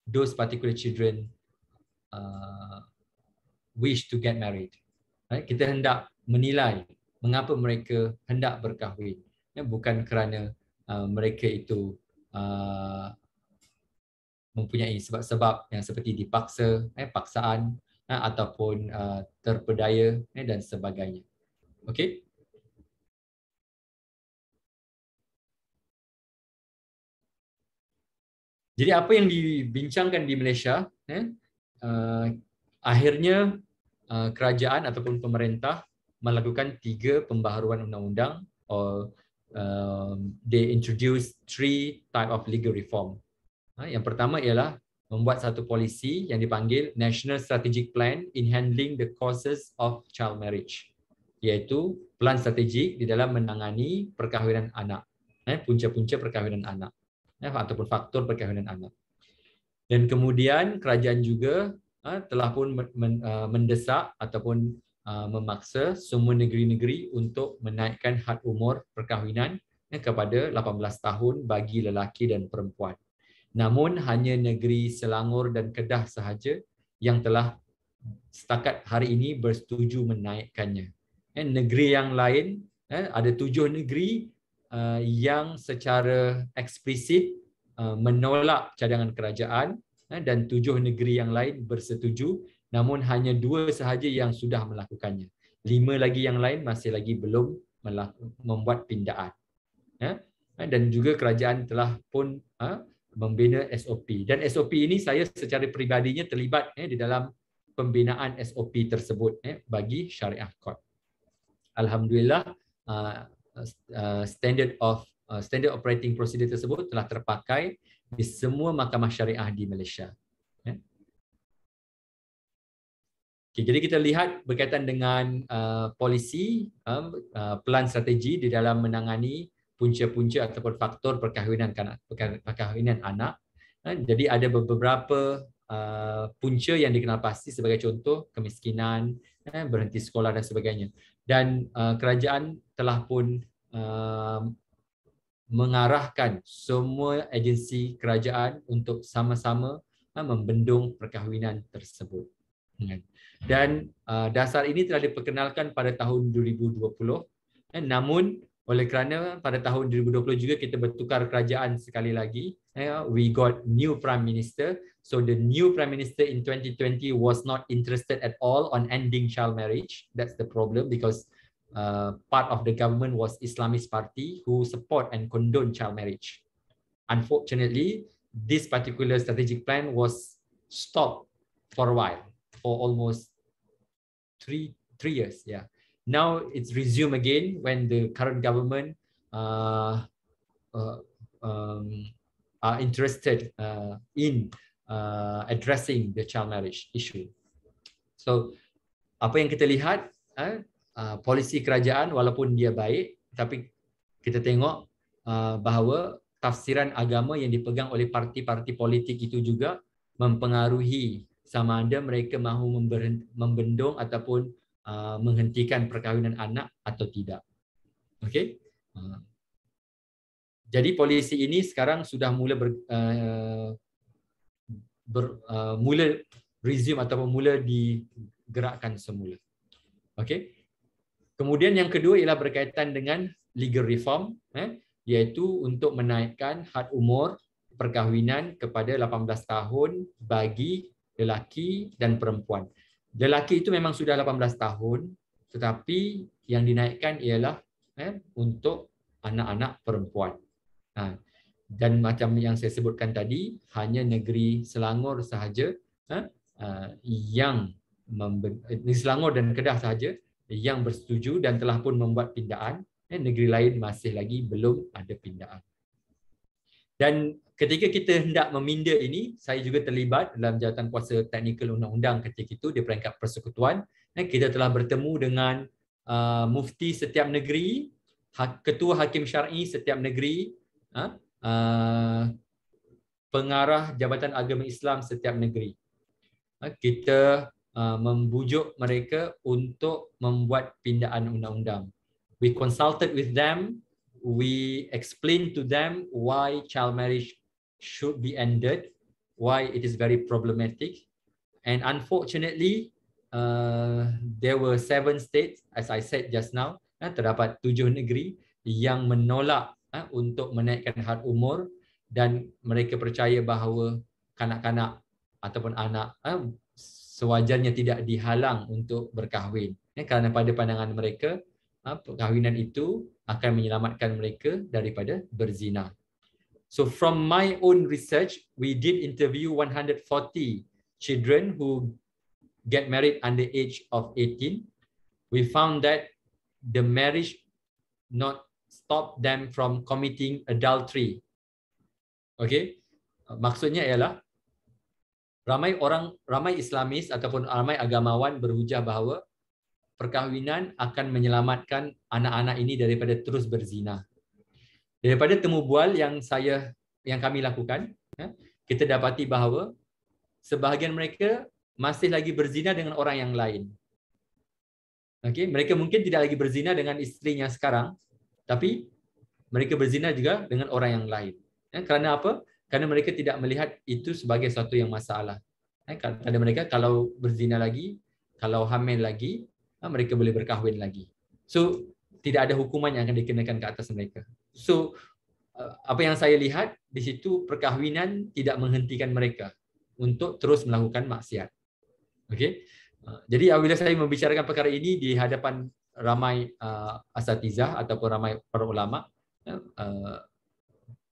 those particular children wish to get married. Right? Kita hendak menilai mengapa mereka hendak berkahwin, bukan kerana mereka itu mempunyai sebab-sebab yang seperti dipaksa, paksaan, ataupun terpedaya dan sebagainya. Okey. Jadi apa yang dibincangkan di Malaysia, akhirnya kerajaan ataupun pemerintah melakukan 3 pembaharuan undang-undang, or they introduce 3 type of legal reform. Yang pertama ialah membuat satu polisi yang dipanggil National Strategic Plan in Handling the Causes of Child Marriage, iaitu pelan strategik di dalam menangani perkahwinan anak, punca-punca perkahwinan anak, ataupun faktor perkahwinan anak. Dan kemudian kerajaan juga telah pun mendesak ataupun memaksa semua negeri-negeri untuk menaikkan had umur perkahwinan kepada 18 tahun bagi lelaki dan perempuan. Namun hanya negeri Selangor dan Kedah sahaja yang telah setakat hari ini bersetuju menaikkannya. Negeri yang lain, ada 7 negeri yang secara eksplisit menolak cadangan kerajaan, dan 7 negeri yang lain bersetuju, namun hanya 2 sahaja yang sudah melakukannya. 5 lagi yang lain masih lagi belum membuat pindaan. Dan juga kerajaan telah pun membina SOP. Dan SOP ini saya secara peribadinya terlibat di dalam pembinaan SOP tersebut bagi Syariah Court. Alhamdulillah, standard operating procedure tersebut telah terpakai di semua mahkamah syariah di Malaysia. Okay, jadi kita lihat berkaitan dengan polisi, pelan strategi di dalam menangani punca-punca ataupun faktor perkahwinan anak. Jadi ada beberapa punca yang dikenal pasti, sebagai contoh kemiskinan, berhenti sekolah dan sebagainya. Dan kerajaan telah pun mengarahkan semua agensi kerajaan untuk sama-sama membendung perkahwinan tersebut. Dan dasar ini telah diperkenalkan pada tahun 2020. Namun oleh kerana pada tahun 2020 juga kita bertukar kerajaan sekali lagi, we got new Prime Minister. So the new Prime Minister in 2020 was not interested at all on ending child marriage. That's the problem, because part of the government was Islamist party who support and condone child marriage. Unfortunately, this particular strategic plan was stopped for a while, for almost three years. Yeah. Now it's resumed again when the current government are interested in addressing the child marriage issue. So apa yang kita lihat, polisi kerajaan walaupun dia baik, tapi kita tengok bahawa tafsiran agama yang dipegang oleh parti-parti politik itu juga mempengaruhi sama ada mereka mahu membendung ataupun menghentikan perkahwinan anak atau tidak. Okey. Jadi polisi ini sekarang sudah mula mula resume ataupun mula digerakkan semula. Okey. Kemudian yang kedua ialah berkaitan dengan legal reform, iaitu untuk menaikkan had umur perkahwinan kepada 18 tahun bagi lelaki dan perempuan. Lelaki itu memang sudah 18 tahun, tetapi yang dinaikkan ialah untuk anak-anak perempuan. Dan macam yang saya sebutkan tadi, hanya negeri Selangor sahaja yang Selangor dan Kedah sahaja yang bersetuju dan telah pun membuat pindaan. Negeri lain masih lagi belum ada pindaan. Dan ketika kita hendak meminda ini, saya juga terlibat dalam jawatan kuasa teknikal undang-undang ketika itu di peringkat persekutuan. Kita telah bertemu dengan mufti setiap negeri, ketua hakim syar'i setiap negeri, pengarah Jabatan Agama Islam setiap negeri. Kita membujuk mereka untuk membuat pindaan undang-undang. We consulted with them. We explain to them why child marriage should be ended, why it is very problematic. And unfortunately, there were 7 states, as I said just now, terdapat 7 negeri yang menolak untuk menaikkan had umur, dan mereka percaya bahawa kanak-kanak ataupun anak sewajarnya tidak dihalang untuk berkahwin. Kerana pada pandangan mereka, perkahwinan itu akan menyelamatkan mereka daripada berzina. So from my own research, we did interview 140 children who get married under age of 18. We found that the marriage not stop them from committing adultery. Okay, maksudnya ialah ramai Islamis ataupun ramai agamawan berhujah bahawa perkahwinan akan menyelamatkan anak-anak ini daripada terus berzina. Daripada temu bual yang kami lakukan, kita dapati bahawa sebahagian mereka masih lagi berzina dengan orang yang lain. Okay, mereka mungkin tidak lagi berzina dengan isterinya sekarang, tapi mereka berzina juga dengan orang yang lain. Kerana apa? Kerana mereka tidak melihat itu sebagai sesuatu yang masalah. Kerana mereka kalau berzina lagi, kalau hamil lagi, mereka boleh berkahwin lagi. So, tidak ada hukuman yang akan dikenakan ke atas mereka. So, apa yang saya lihat di situ, perkahwinan tidak menghentikan mereka untuk terus melakukan maksiat. Okey. Jadi apabila saya membicarakan perkara ini di hadapan ramai asatizah ataupun ramai para ulama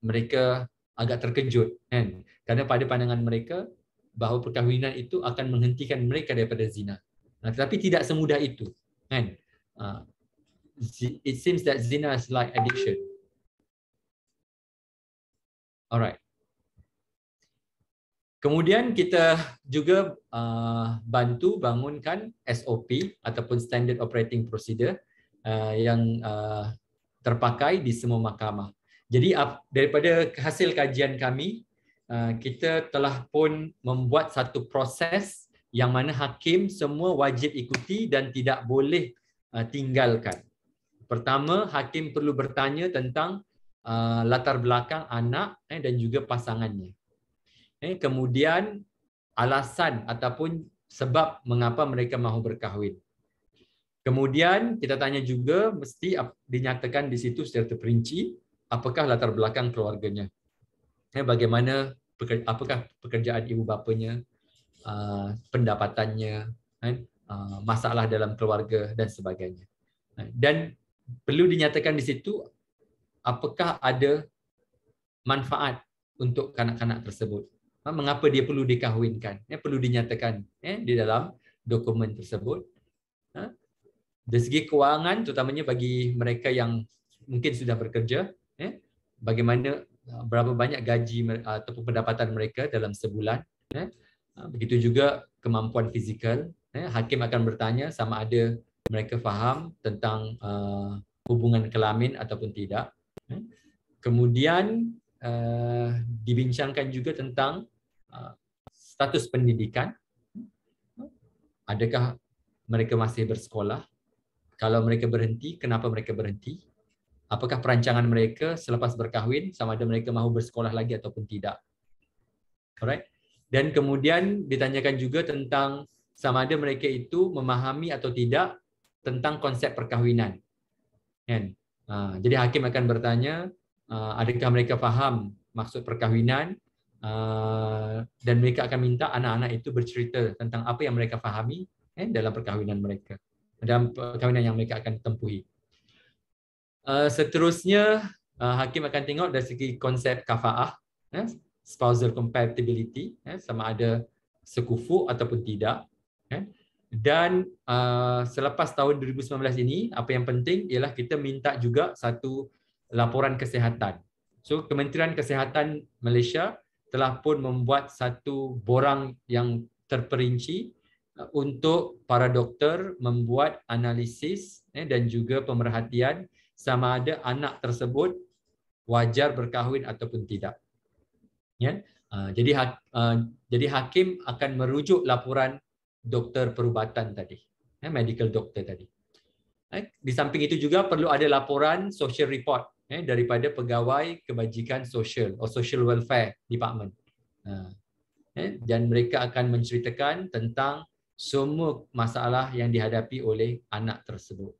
mereka agak terkejut kan, kerana pada pandangan mereka bahawa perkahwinan itu akan menghentikan mereka daripada zina. Tetapi tidak semudah itu kan. It seems that zina is like addiction. Alright. Kemudian kita juga bantu bangunkan SOP ataupun Standard Operating Procedure yang terpakai di semua mahkamah. Jadi daripada hasil kajian kami, kita telah pun membuat satu proses yang mana hakim semua wajib ikuti dan tidak boleh tinggalkan. Pertama, hakim perlu bertanya tentang latar belakang anak dan juga pasangannya. Kemudian alasan ataupun sebab mengapa mereka mahu berkahwin. Kemudian kita tanya juga, mesti dinyatakan di situ secara terperinci apakah latar belakang keluarganya, bagaimana, apakah pekerjaan ibu bapanya, pendapatannya, masalah dalam keluarga dan sebagainya. Dan perlu dinyatakan di situ apakah ada manfaat untuk kanak-kanak tersebut. Mengapa dia perlu dikahwinkan? Perlu dinyatakan di dalam dokumen tersebut. Dari segi kewangan, terutamanya bagi mereka yang mungkin sudah bekerja, bagaimana, berapa banyak gaji ataupun pendapatan mereka dalam sebulan. Begitu juga kemampuan fizikal. Hakim akan bertanya sama ada mereka faham tentang hubungan kelamin ataupun tidak. Kemudian dibincangkan juga tentang status pendidikan. Adakah mereka masih bersekolah? Kalau mereka berhenti, kenapa mereka berhenti? Apakah perancangan mereka selepas berkahwin, sama ada mereka mahu bersekolah lagi ataupun tidak? Alright. Dan kemudian ditanyakan juga tentang sama ada mereka itu memahami atau tidak tentang konsep perkahwinan. Jadi hakim akan bertanya, adakah mereka faham maksud perkahwinan, dan mereka akan minta anak-anak itu bercerita tentang apa yang mereka fahami dalam perkahwinan mereka, dalam perkahwinan yang mereka akan tempuhi. Seterusnya, hakim akan tengok dari segi konsep kafaah, spousal compatibility, sama ada sekufu ataupun tidak. Dan selepas tahun 2019 ini, apa yang penting ialah kita minta juga satu laporan kesihatan. So, Kementerian Kesihatan Malaysia telah pun membuat satu borang yang terperinci untuk para doktor membuat analisis dan juga pemerhatian sama ada anak tersebut wajar berkahwin ataupun tidak. Jadi hakim akan merujuk laporan doktor perubatan tadi, medical doctor tadi. Di samping itu juga perlu ada laporan social report daripada pegawai kebajikan sosial atau social welfare department. Dan mereka akan menceritakan tentang semua masalah yang dihadapi oleh anak tersebut.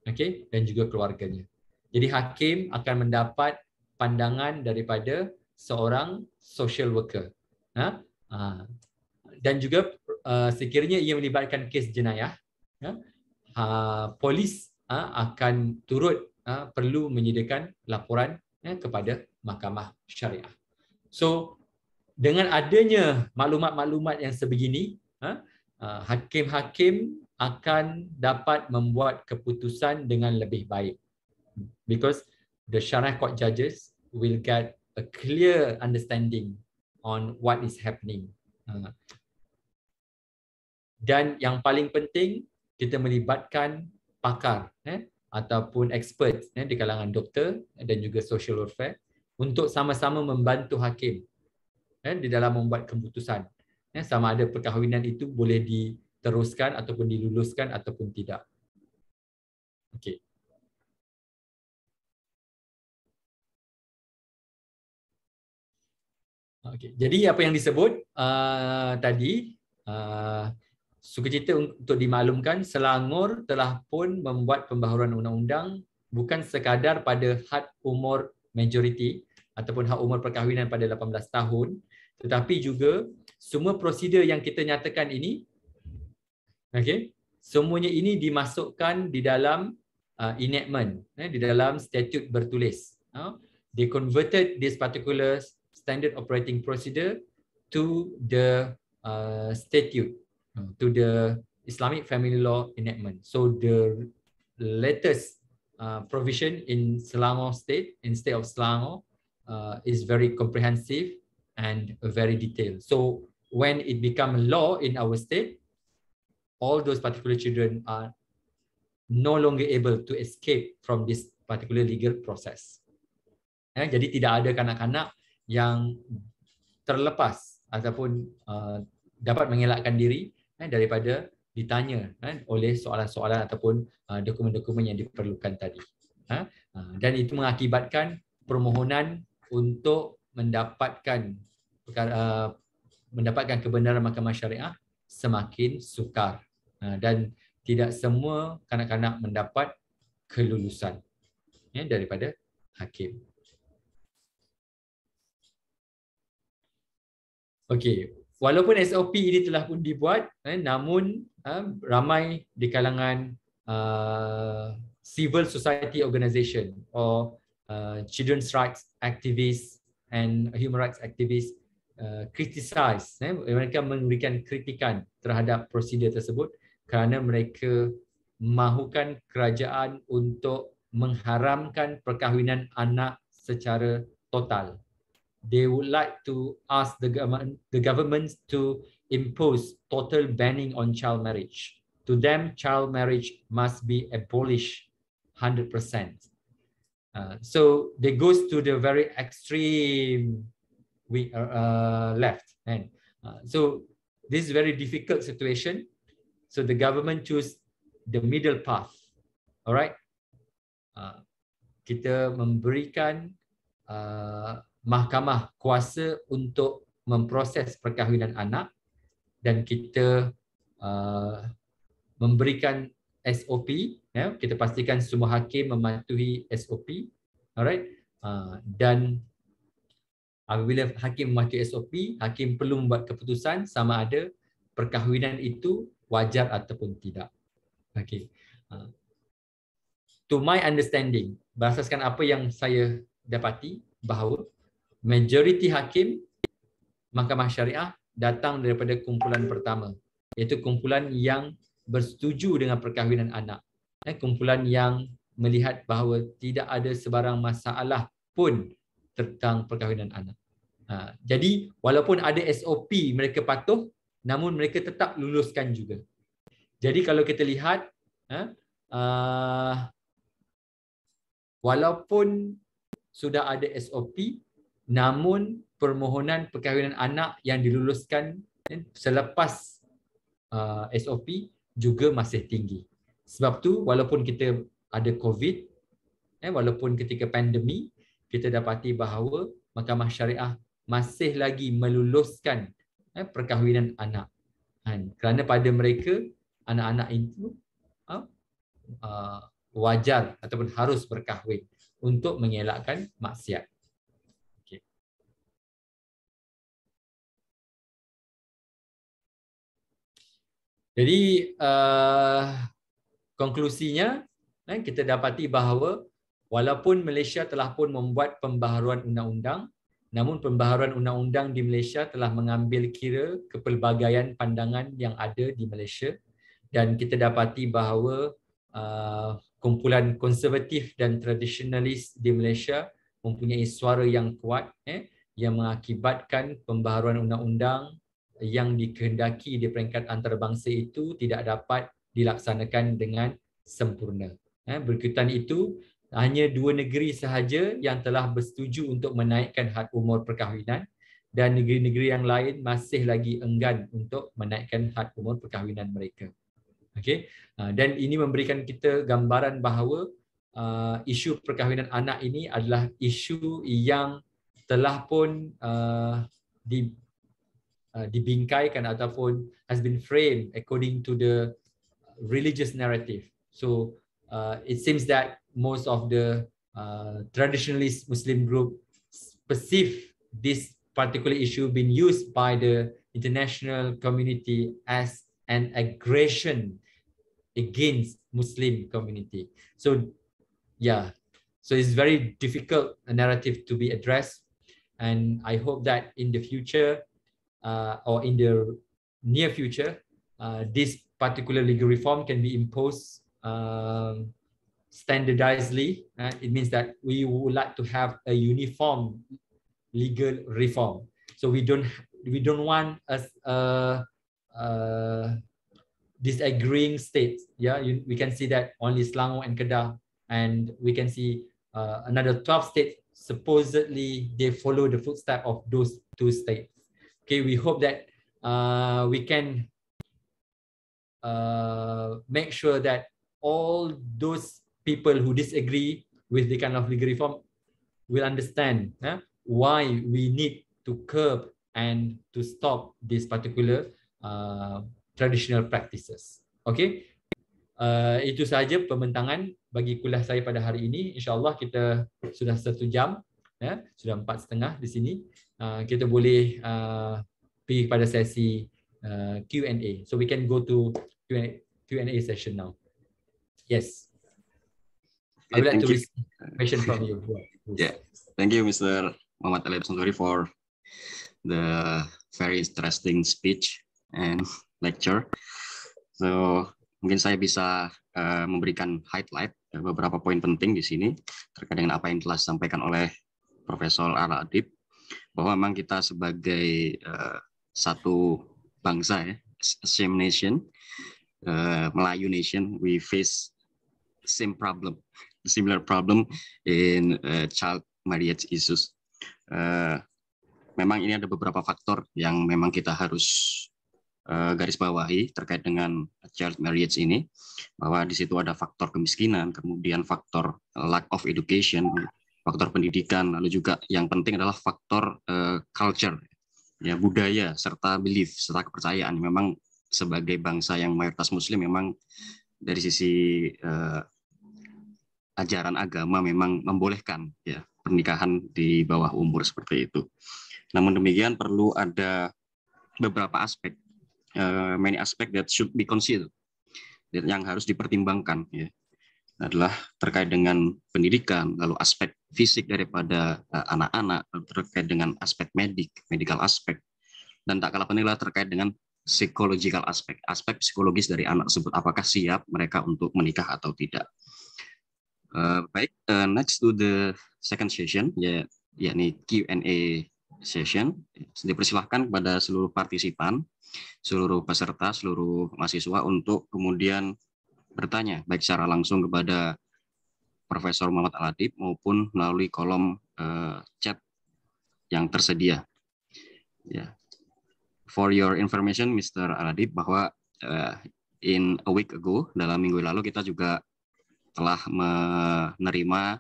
Okey, dan juga keluarganya. Jadi hakim akan mendapat pandangan daripada seorang social worker. Dan juga sekiranya ia melibatkan kes jenayah, polis akan turut perlu menyediakan laporan kepada mahkamah syariah. So, dengan adanya maklumat-maklumat yang sebegini, hakim-hakim akan dapat membuat keputusan dengan lebih baik. Because the Sharia court judges will get a clear understanding on what is happening. Dan yang paling penting, kita melibatkan pakar ataupun expert di kalangan doktor dan juga social welfare untuk sama-sama membantu hakim di dalam membuat keputusan. Sama ada perkahwinan itu boleh diteruskan ataupun diluluskan ataupun tidak. Okey. Okay. Jadi apa yang disebut tadi, sukacita untuk dimaklumkan, Selangor telah pun membuat pembaharuan undang-undang bukan sekadar pada had umur majoriti ataupun had umur perkahwinan pada 18 tahun, tetapi juga semua prosedur yang kita nyatakan ini, okay, semuanya ini dimasukkan di dalam enactment, di dalam statute bertulis. They converted this particular standard operating procedure to the statute, to the Islamic Family Law enactment. So the latest provision in Selangor State, in state of Selangor, is very comprehensive and very detailed. So when it becomes a law in our state, all those particular children are no longer able to escape from this particular legal process. Jadi tidak ada kanak-kanak yang terlepas ataupun dapat mengelakkan diri daripada ditanya oleh soalan-soalan ataupun dokumen-dokumen yang diperlukan tadi. Dan itu mengakibatkan permohonan untuk mendapatkan kebenaran mahkamah syariah semakin sukar, dan tidak semua kanak-kanak mendapat kelulusan daripada hakim. Okey, walaupun SOP ini telah pun dibuat, namun ramai di kalangan civil society organisation or children's rights activists and human rights activists criticize, mereka memberikan kritikan terhadap prosedur tersebut kerana mereka mahukan kerajaan untuk mengharamkan perkahwinan anak secara total. They would like to ask the government to impose total banning on child marriage. To them, child marriage must be abolished 100%. So they goes to the very extreme left, and so this is very difficult situation. So the government choose the middle path. All right, kita memberikan mahkamah kuasa untuk memproses perkahwinan anak, dan kita memberikan SOP, kita pastikan semua hakim mematuhi SOP, alright, dan apabila hakim mematuhi SOP, hakim perlu membuat keputusan sama ada perkahwinan itu wajar ataupun tidak. Okay. To my understanding, berdasarkan apa yang saya dapati, bahawa majoriti hakim mahkamah syariah datang daripada kumpulan pertama, iaitu kumpulan yang bersetuju dengan perkahwinan anak, kumpulan yang melihat bahawa tidak ada sebarang masalah pun tentang perkahwinan anak. Jadi walaupun ada SOP mereka patuh, namun mereka tetap luluskan juga. Jadi kalau kita lihat, walaupun sudah ada SOP, namun permohonan perkahwinan anak yang diluluskan selepas SOP juga masih tinggi. Sebab tu walaupun kita ada COVID, walaupun ketika pandemi, kita dapati bahawa mahkamah syariah masih lagi meluluskan perkahwinan anak. Kerana pada mereka, anak-anak itu wajar ataupun harus berkahwin untuk mengelakkan maksiat. Okay. Jadi konklusinya, kita dapati bahawa walaupun Malaysia telah pun membuat pembaharuan undang-undang, namun pembaharuan undang-undang di Malaysia telah mengambil kira kepelbagaian pandangan yang ada di Malaysia, dan kita dapati bahawa kumpulan konservatif dan tradisionalis di Malaysia mempunyai suara yang kuat, yang mengakibatkan pembaharuan undang-undang yang dikehendaki di peringkat antarabangsa itu tidak dapat dilaksanakan dengan sempurna. Berikutan itu, hanya 2 negeri sahaja yang telah bersetuju untuk menaikkan had umur perkahwinan, dan negeri-negeri yang lain masih lagi enggan untuk menaikkan had umur perkahwinan mereka. Okay. Dan ini memberikan kita gambaran bahawa isu perkahwinan anak ini adalah isu yang telah pun dibingkaikan ataupun has been framed according to the religious narrative. So it seems that most of the traditionalist Muslim group perceive this particular issue being used by the international community as an aggression against Muslim community. So yeah, so it's very difficult a narrative to be addressed, and I hope that in the future or in the near future, this particular legal reform can be imposed standardizedly. It means that we would like to have a uniform legal reform. So we don't want us disagreeing states. Yeah, we can see that only Selangor and Kedah, and we can see another 12 states supposedly they follow the footsteps of those 2 states. Okay, we hope that we can make sure that all those people who disagree with the kind of legal reform will understand why we need to curb and to stop this particular traditional practices. Okay, itu sahaja pembentangan bagi kuliah saya pada hari ini. InsyaAllah kita sudah 1 jam, sudah 4.30 di sini. Kita boleh pergi pada sesi Q&A. So we can go to Q&A session now. Yes. I would like to receive a question from you. Yeah, thank you, Mr. Muhammad Ali Adib Samsuri, for the very interesting speech and lecture. So mungkin saya bisa memberikan highlight beberapa poin penting di sini terkait dengan apa yang telah disampaikan oleh Profesor Al-Adib, bahwa memang kita sebagai satu bangsa, ya, same nation, Melayu nation, we face similar problem in child marriage issues. Memang ini ada beberapa faktor yang memang kita harus garis bawahi terkait dengan child marriage ini, bahwa di situ ada faktor kemiskinan, kemudian faktor lack of education, faktor pendidikan, lalu juga yang penting adalah faktor culture, ya, budaya, serta belief, serta kepercayaan. Memang sebagai bangsa yang mayoritas Muslim, memang dari sisi ajaran agama memang membolehkan, ya, pernikahan di bawah umur seperti itu. Namun demikian perlu ada beberapa aspek, many aspect that should be considered, yang harus dipertimbangkan, ya, adalah terkait dengan pendidikan, lalu aspek fisik daripada anak-anak, terkait dengan aspek medical aspek, dan tak kalah penting terkait dengan psychological aspek psikologis dari anak tersebut, apakah siap mereka untuk menikah atau tidak. Baik, next to the second session, yakni Q&A session. Dipersilahkan kepada seluruh partisipan, seluruh peserta, seluruh mahasiswa untuk kemudian bertanya, baik secara langsung kepada Profesor Muhammad Al-Adib maupun melalui kolom chat yang tersedia. Ya. For your information, Mr. Al-Adib, bahwa in a week ago, dalam minggu lalu kita juga telah menerima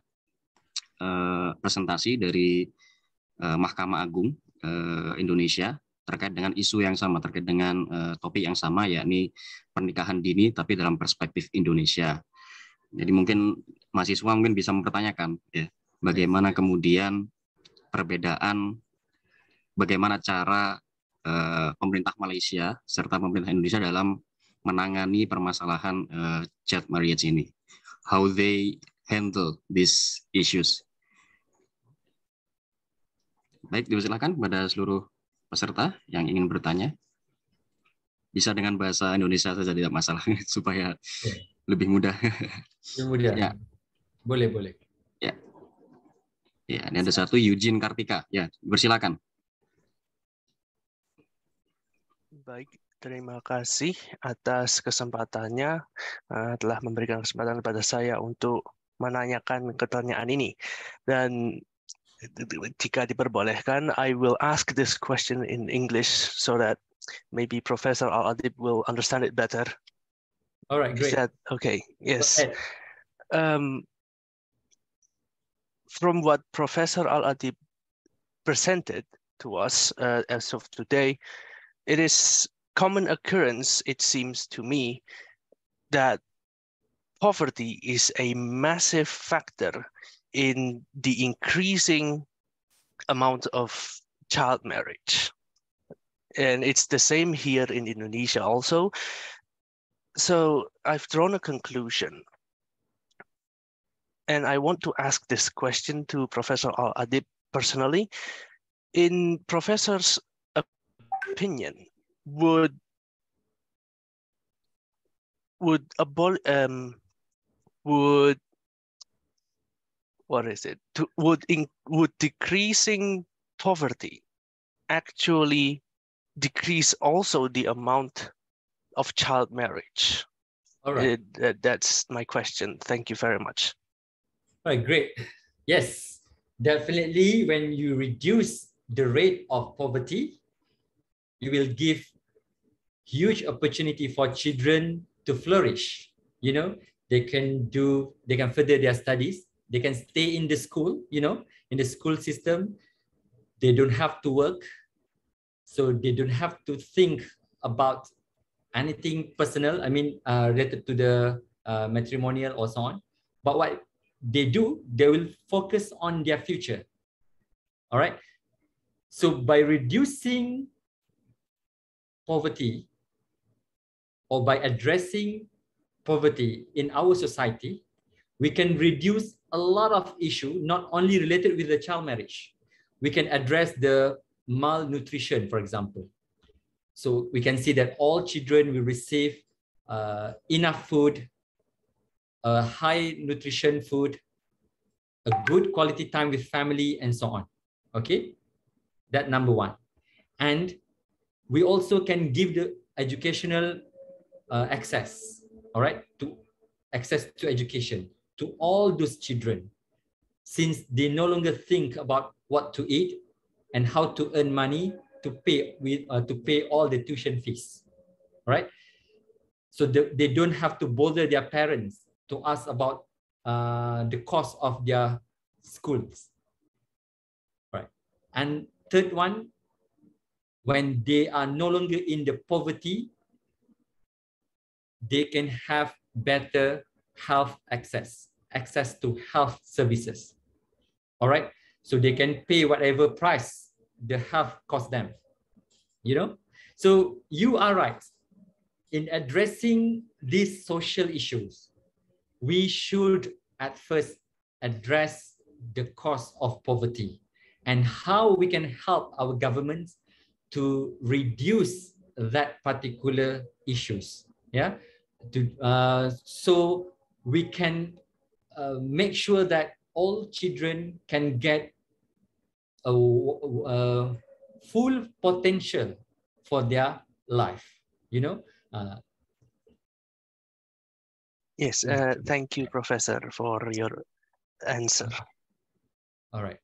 presentasi dari Mahkamah Agung Indonesia terkait dengan isu yang sama, terkait dengan topik yang sama, yakni pernikahan dini tapi dalam perspektif Indonesia. Jadi mungkin mahasiswa mungkin bisa mempertanyakan, ya, bagaimana kemudian perbedaan, bagaimana cara pemerintah Malaysia serta pemerintah Indonesia dalam menangani permasalahan child marriage ini, how they handle these issues. Baik, dipersilakan kepada seluruh peserta yang ingin bertanya. Bisa dengan bahasa Indonesia saja, tidak masalah, supaya lebih mudah. Lebih mudah. Ya. Boleh. Ya. Ya, ini ada satu Eugene Kartika. Ya, bersilakan. Baik, terima kasih atas kesempatannya, telah memberikan kesempatan kepada saya untuk menanyakan pertanyaan ini. Dan jika diperbolehkan, I will ask this question in English so that maybe Professor Al-Adib will understand it better. All right, great. Is that okay? Yes. From what Professor Al-Adib presented to us as of today, it is common occurrence, it seems to me, that poverty is a massive factor in the increasing amount of child marriage. And it's the same here in Indonesia also. So I've drawn a conclusion, and I want to ask this question to Professor Al-Adib personally. In Professor's opinion, would decreasing poverty actually decrease also the amount of child marriage? All right. That's my question. Thank you very much. All right, great. Yes, definitely when you reduce the rate of poverty, you will give huge opportunity for children to flourish. You know, they can further their studies, they can stay in the school, you know, in the school system. They don't have to work, so they don't have to think about anything personal, I mean, related to the matrimonial or so on. But what they do, they will focus on their future. All right. So by reducing poverty, or by addressing poverty in our society, we can reduce a lot of issues, not only related with the child marriage. We can address the malnutrition, for example. So we can see that all children will receive enough food, a high nutrition food, a good quality time with family, and so on. Okay, that number one. And we also can give the educational access, all right, to access to education to all those children, since they no longer think about what to eat and how to earn money to pay all the tuition fees, right? So they don't have to bother their parents to ask about the cost of their schools, right? And third one, when they are no longer in the poverty, they can have better health access to health services. All right, so they can pay whatever price the health cost them, you know. So you are right. In addressing these social issues, we should at first address the cause of poverty and how we can help our governments to reduce that particular issues. Yeah, so we can make sure that all children can get a full potential for their life, you know. Yes, thank you, Professor, for your answer. All right.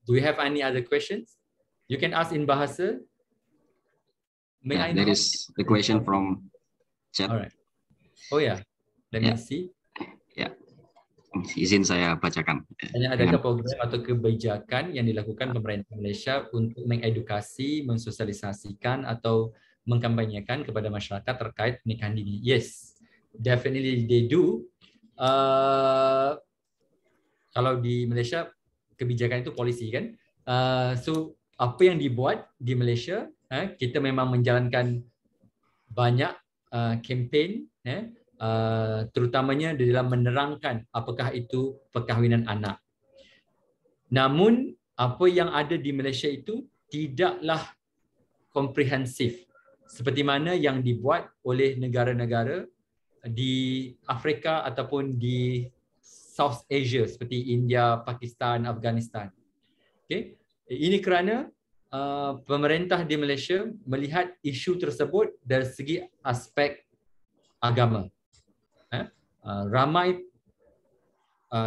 Do we have any other questions? You can ask in Bahasa. May I know? There is the question from chat. All right. Oh yeah, let me see. Ya, izin saya bacakan. Adakah program atau kebijakan yang dilakukan pemerintah Malaysia untuk mengedukasi, mensosialisasikan atau mengkampanyekan kepada masyarakat terkait pernikahan dini? Yes, definitely they do. Kalau di Malaysia kebijakan itu polisi kan. So apa yang dibuat di Malaysia, kita memang menjalankan banyak kempen, terutamanya di dalam menerangkan apakah itu perkahwinan anak. Namun apa yang ada di Malaysia itu tidaklah komprehensif seperti mana yang dibuat oleh negara-negara di Afrika ataupun di South Asia seperti India, Pakistan, Afghanistan. Okay. Ini kerana pemerintah di Malaysia melihat isu tersebut dari segi aspek agama. Ramai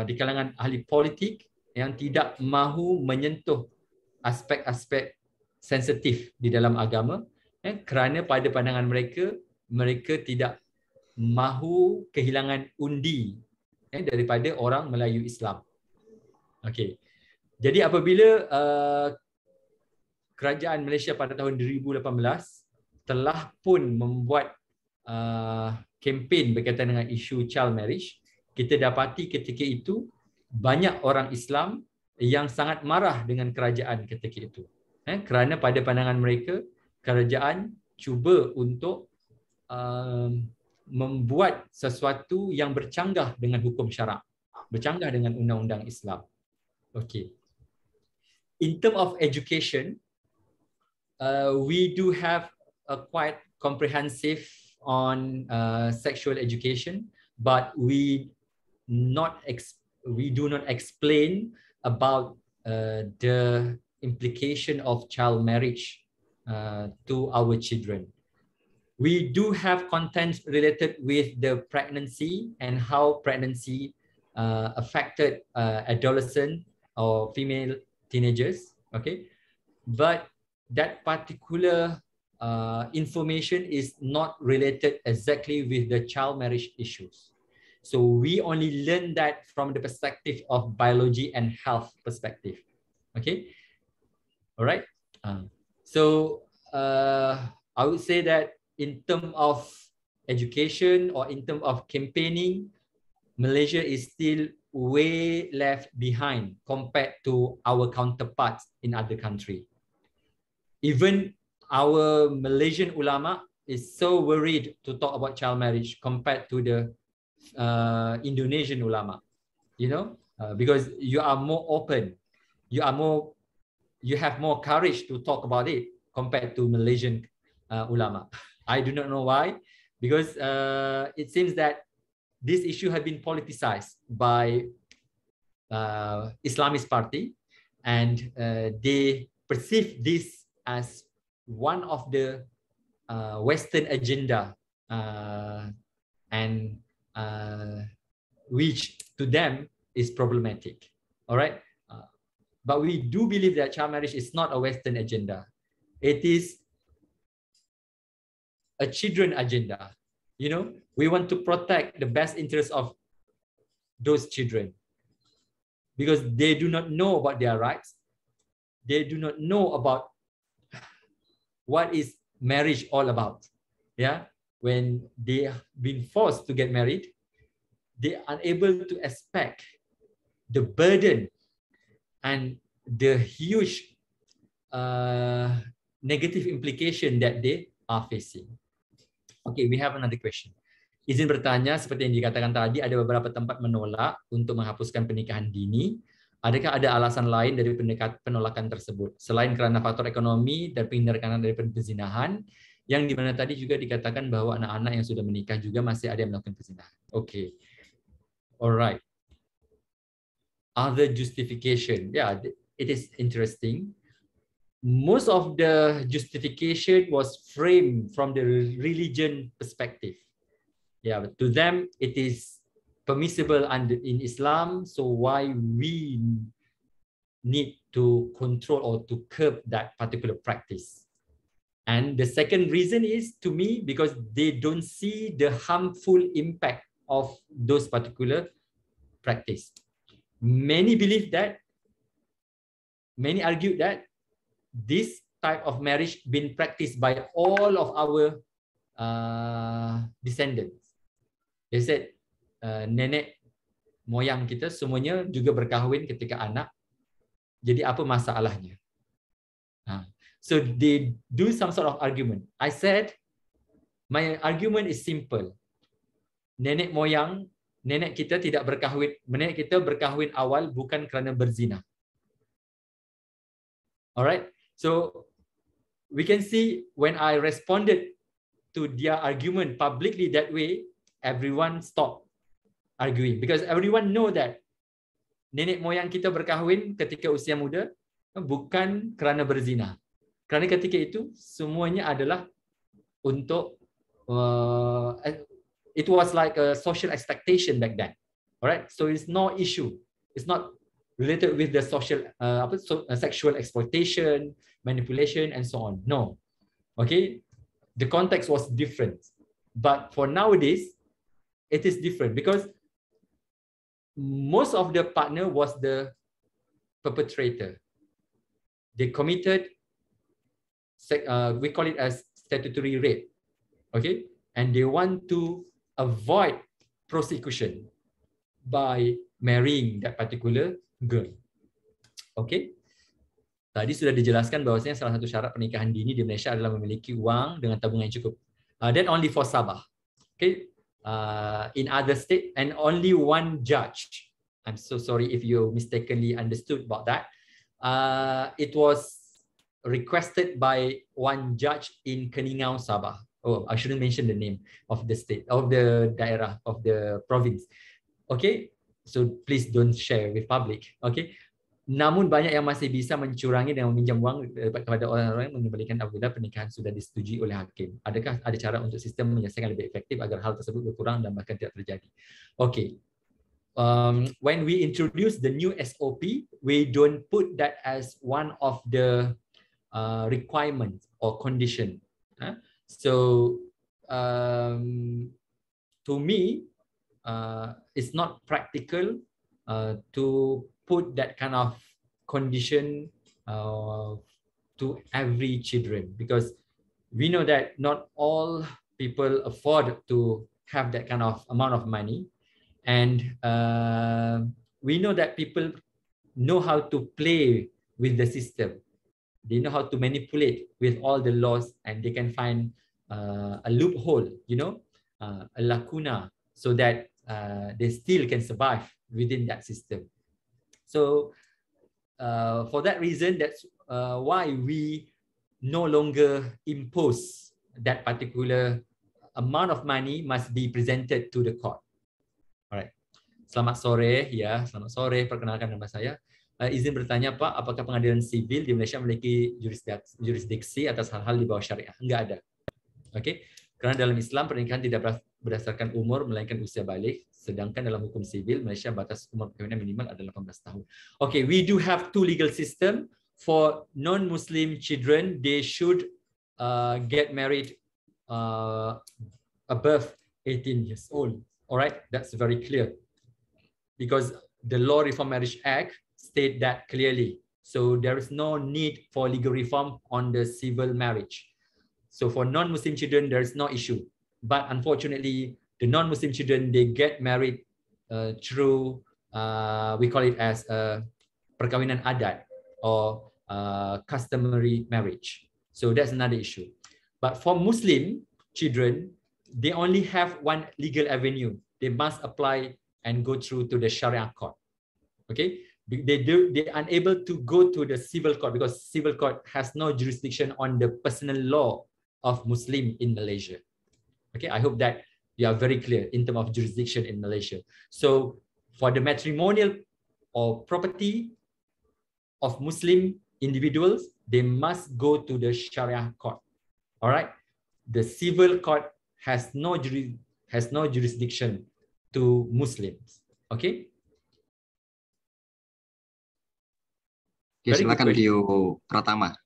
di kalangan ahli politik yang tidak mahu menyentuh aspek-aspek sensitif di dalam agama, kerana pada pandangan mereka, mereka tidak mahu kehilangan undi daripada orang Melayu Islam. Okey. Jadi apabila kerajaan Malaysia pada tahun 2018 telah pun membuat kempen berkaitan dengan isu child marriage, kita dapati ketika itu banyak orang Islam yang sangat marah dengan kerajaan ketika itu. Kerana pada pandangan mereka, kerajaan cuba untuk membuat sesuatu yang bercanggah dengan hukum syarak, bercanggah dengan undang-undang Islam. Okay. In terms of education, we do have a quite comprehensive on sexual education, but we do not explain about the implication of child marriage to our children. We do have content related with the pregnancy and how pregnancy affected adolescent or female teenagers, okay? But that particular information is not related exactly with the child marriage issues. So we only learn that from the perspective of biology and health perspective, okay? All right. So I would say that in terms of education or in terms of campaigning, Malaysia is still way left behind compared to our counterparts in other countries. Even our Malaysian ulama is so worried to talk about child marriage compared to the Indonesian ulama, you know, because you are more open, you have more courage to talk about it compared to Malaysian ulama. I do not know why, because it seems that this issue has been politicized by Islamist party, and they perceive this as one of the Western agenda, and which to them is problematic. All right. But we do believe that child marriage is not a Western agenda. It is a children agenda. You know, we want to protect the best interests of those children because they do not know about their rights. They do not know about what is marriage all about. Yeah, when they have been forced to get married, they are unable to expect the burden and the huge negative implication that they are facing. Okay, we have another question. Izin bertanya, seperti yang dikatakan tadi, ada beberapa tempat menolak untuk menghapuskan pernikahan dini. Adakah ada alasan lain dari penolakan tersebut? Selain karena faktor ekonomi dan penghindaran dari perzinahan, yang dimana tadi juga dikatakan bahwa anak-anak yang sudah menikah juga masih ada yang melakukan perzinahan. Okay. Alright. Other justification. Yeah, it is interesting. Most of the justification was framed from the religion perspective. Yeah, but to them it is permissible in Islam, so why we need to control or to curb that particular practice. And the second reason is, to me, because they don't see the harmful impact of those particular practice. Many argue that this type of marriage been practiced by all of our descendants. They said nenek moyang kita semuanya juga berkahwin ketika anak. Jadi apa masalahnya? So they do some sort of argument. I said my argument is simple. Nenek kita tidak berkahwin. Nenek kita berkahwin awal bukan kerana berzina. Alright. So we can see when I responded to their argument publicly that way, everyone stopped arguing because everyone know that nenek moyang kita berkahwin ketika usia muda bukan kerana berzina. Kerana ketika itu semuanya adalah untuk it was like a social expectation back then. Alright, so it's no issue. It's not related with the social sexual exploitation, manipulation, and so on. No. Okay, the context was different. But for nowadays, it is different because most of the partner was the perpetrator. They committed, we call it as statutory rape. Okay, and they want to avoid prosecution by marrying that particular girl. Okay. Tadi sudah dijelaskan bahwasanya salah satu syarat pernikahan dini di Malaysia adalah memiliki uang dengan tabungan yang cukup. That only for Sabah. Okay. In other state, and only one judge. I'm so sorry if you mistakenly understood about that. It was requested by one judge in Keningau, Sabah. Oh, I shouldn't mention the name of the state, of the daerah, of the province. Okay, so please don't share with public. Okay. Namun banyak yang masih bisa mencurangi dan meminjam uang kepada orang-orang yang mengembalikan apabila pernikahan sudah disetujui oleh hakim. Adakah ada cara untuk sistem menyelesaikan lebih efektif agar hal tersebut berkurang dan bahkan tidak terjadi? Okay. When we introduce the new SOP, we don't put that as one of the requirements or condition. So to me, it's not practical to put that kind of condition to every children, because we know that not all people afford to have that kind of amount of money, and we know that people know how to play with the system. They know how to manipulate with all the laws, and they can find a loophole, you know, a lacuna, so that they still can survive within that system. So for that reason, that's why we no longer impose that particular amount of money must be presented to the court. Alright. Selamat sore, ya. Selamat sore. Perkenalkan nama saya. Izin bertanya, Pak, apakah pengadilan sivil di Malaysia memiliki jurisdiksi atas hal-hal di bawah syariah? Enggak ada. Oke. Karena dalam Islam pernikahan tidak berdasarkan umur melainkan usia balik, sedangkan dalam hukum sivil Malaysia batas umur perkawinan minimal adalah 18 tahun. Okay, we do have two legal system for non-Muslim children. They should get married above 18 years old. All right, that's very clear because the Law Reform Marriage Act state that clearly. So there is no need for legal reform on the civil marriage. So for non-Muslim children, there is no issue. But unfortunately, the non-Muslim children, they get married through, we call it as perkawinan adat or customary marriage. So that's another issue. But for Muslim children, they only have one legal avenue. They must apply and go through to the Sharia court. Okay? They're unable to go to the civil court because civil court has no jurisdiction on the personal law of Muslim in Malaysia. Okay, I hope that you are very clear in terms of jurisdiction in Malaysia. So for the matrimonial or property of Muslim individuals, they must go to the Sharia court. All right, the civil court has no jurisdiction to Muslims. Okay. Ya, silakan Dio Pratama.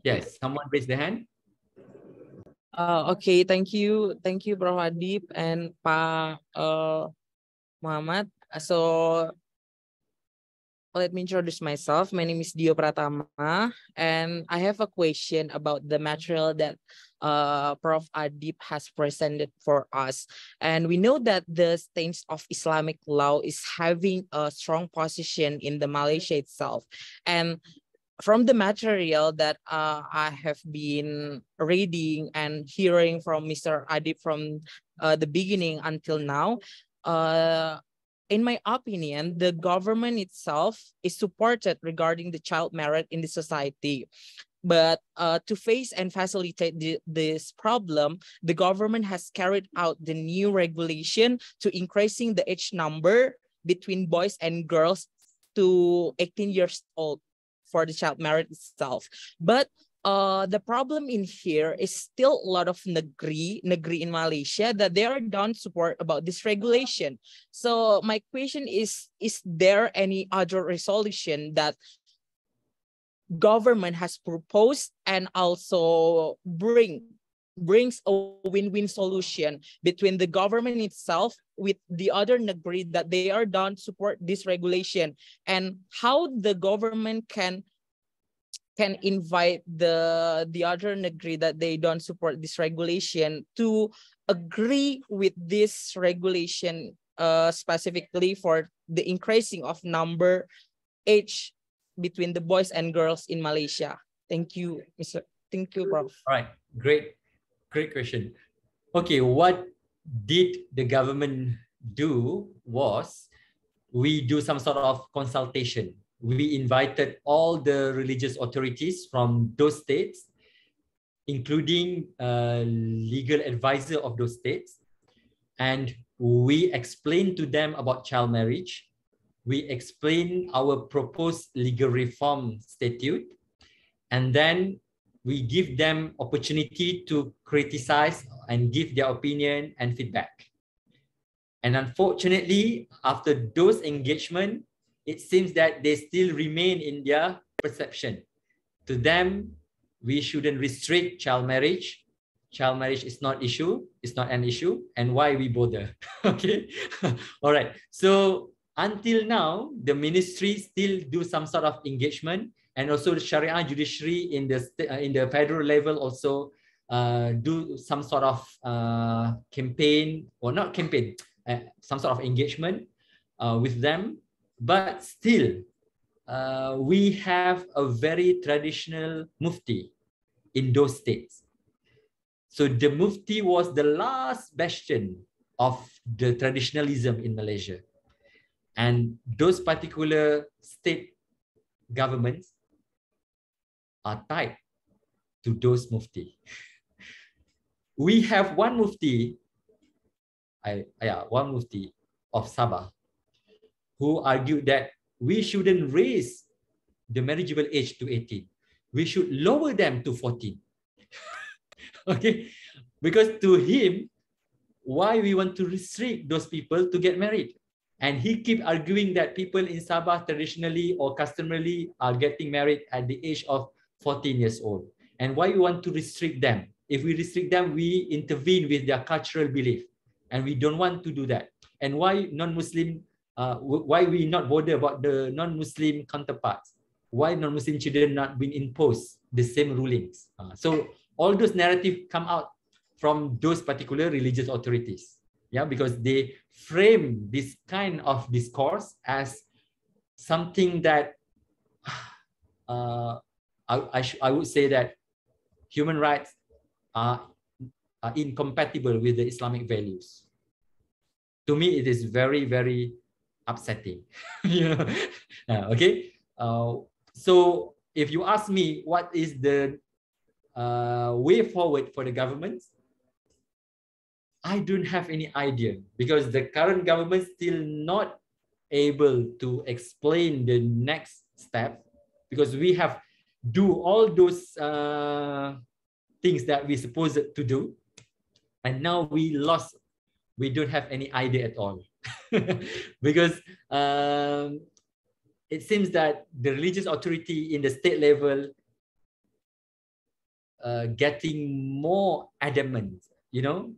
Yes, someone raise their hand. Okay, thank you, Prof. Adib and Pak Muhammad. So let me introduce myself. My name is Dio Pratama, and I have a question about the material that Prof. Adib has presented for us. And we know that the stance of Islamic law is having a strong position in the Malaysia itself. And from the material that I have been reading and hearing from Mr. Adib from the beginning until now, in my opinion, the government itself is supported regarding the child marriage in the society. But to face and facilitate this problem, the government has carried out the new regulation to increasing the age number between boys and girls to 18 years old for the child marriage itself. But the problem in here is still a lot of negeri in Malaysia that they don't support about this regulation. So my question is there any other resolution that government has proposed and also brings a win-win solution between the government itself with the other negeri that they don't support this regulation, and how the government can invite the other negeri that they don't support this regulation to agree with this regulation specifically for the increasing of age between the boys and girls in Malaysia? Thank you, Mr. Thank you, Prof. All right, great question. Okay, what did the government do was we do some sort of consultation. We invited all the religious authorities from those states, including legal advisor of those states, and we explained to them about child marriage. We explained our proposed legal reform statute, and then we give them opportunity to criticize and give their opinion and feedback. And unfortunately, after those engagement, it seems that they still remain in their perception. To them, we shouldn't restrict child marriage. Child marriage is not issue. It's not an issue. And why we bother? Okay. All right. So until now, the ministry still do some sort of engagement, and also the Sharia judiciary in the federal level also do some sort of campaign, or not campaign, some sort of engagement with them. But still, we have a very traditional mufti in those states. So the mufti was the last bastion of the traditionalism in Malaysia. And those particular state governments are tied to those mufti. We have one mufti of Sabah who argued that we shouldn't raise the marriageable age to 18. We should lower them to 14. Okay, because to him, why we want to restrict those people to get married? And he keep arguing that people in Sabah traditionally or customarily are getting married at the age of 14 years old. And why we want to restrict them? If we restrict them, we intervene with their cultural belief. And we don't want to do that. And why non-Muslim, why we not bother about the non-Muslim counterparts? Why non-Muslim children not being imposed the same rulings? So all those narratives come out from those particular religious authorities. Yeah, because they frame this kind of discourse as something that I would say that human rights are incompatible with the Islamic values. To me, it is very, very upsetting. You know? Okay. So if you ask me what is the way forward for the government, I don't have any idea, because the current government still not able to explain the next step, because we have do all those things that we supposed to do, and now we don't have any idea at all. Because it seems that the religious authority in the state level getting more adamant, you know,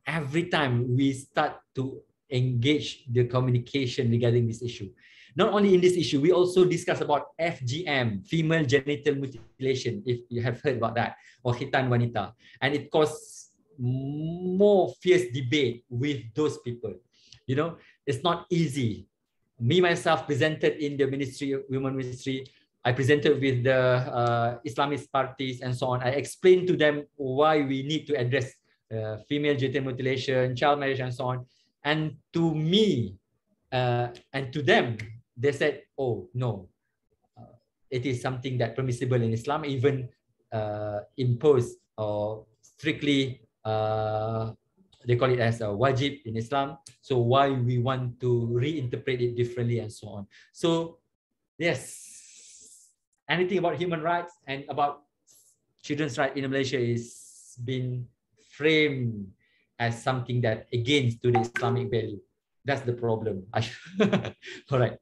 every time we start to engage the communication regarding this issue. Not only in this issue, we also discuss about FGM, female genital mutilation, if you have heard about that, or khitan wanita. And it caused more fierce debate with those people. You know, it's not easy. Me, myself, presented in the Ministry of Women Ministry. I presented with the Islamist parties and so on. I explained to them why we need to address female genital mutilation, child marriage, and so on. And to me, and to them, they said, oh, no, it is something that permissible in Islam, even imposed or strictly, they call it as a wajib in Islam. So why we want to reinterpret it differently and so on. So yes, anything about human rights and about children's rights in Malaysia is being framed as something that against to the Islamic value. That's the problem. All right.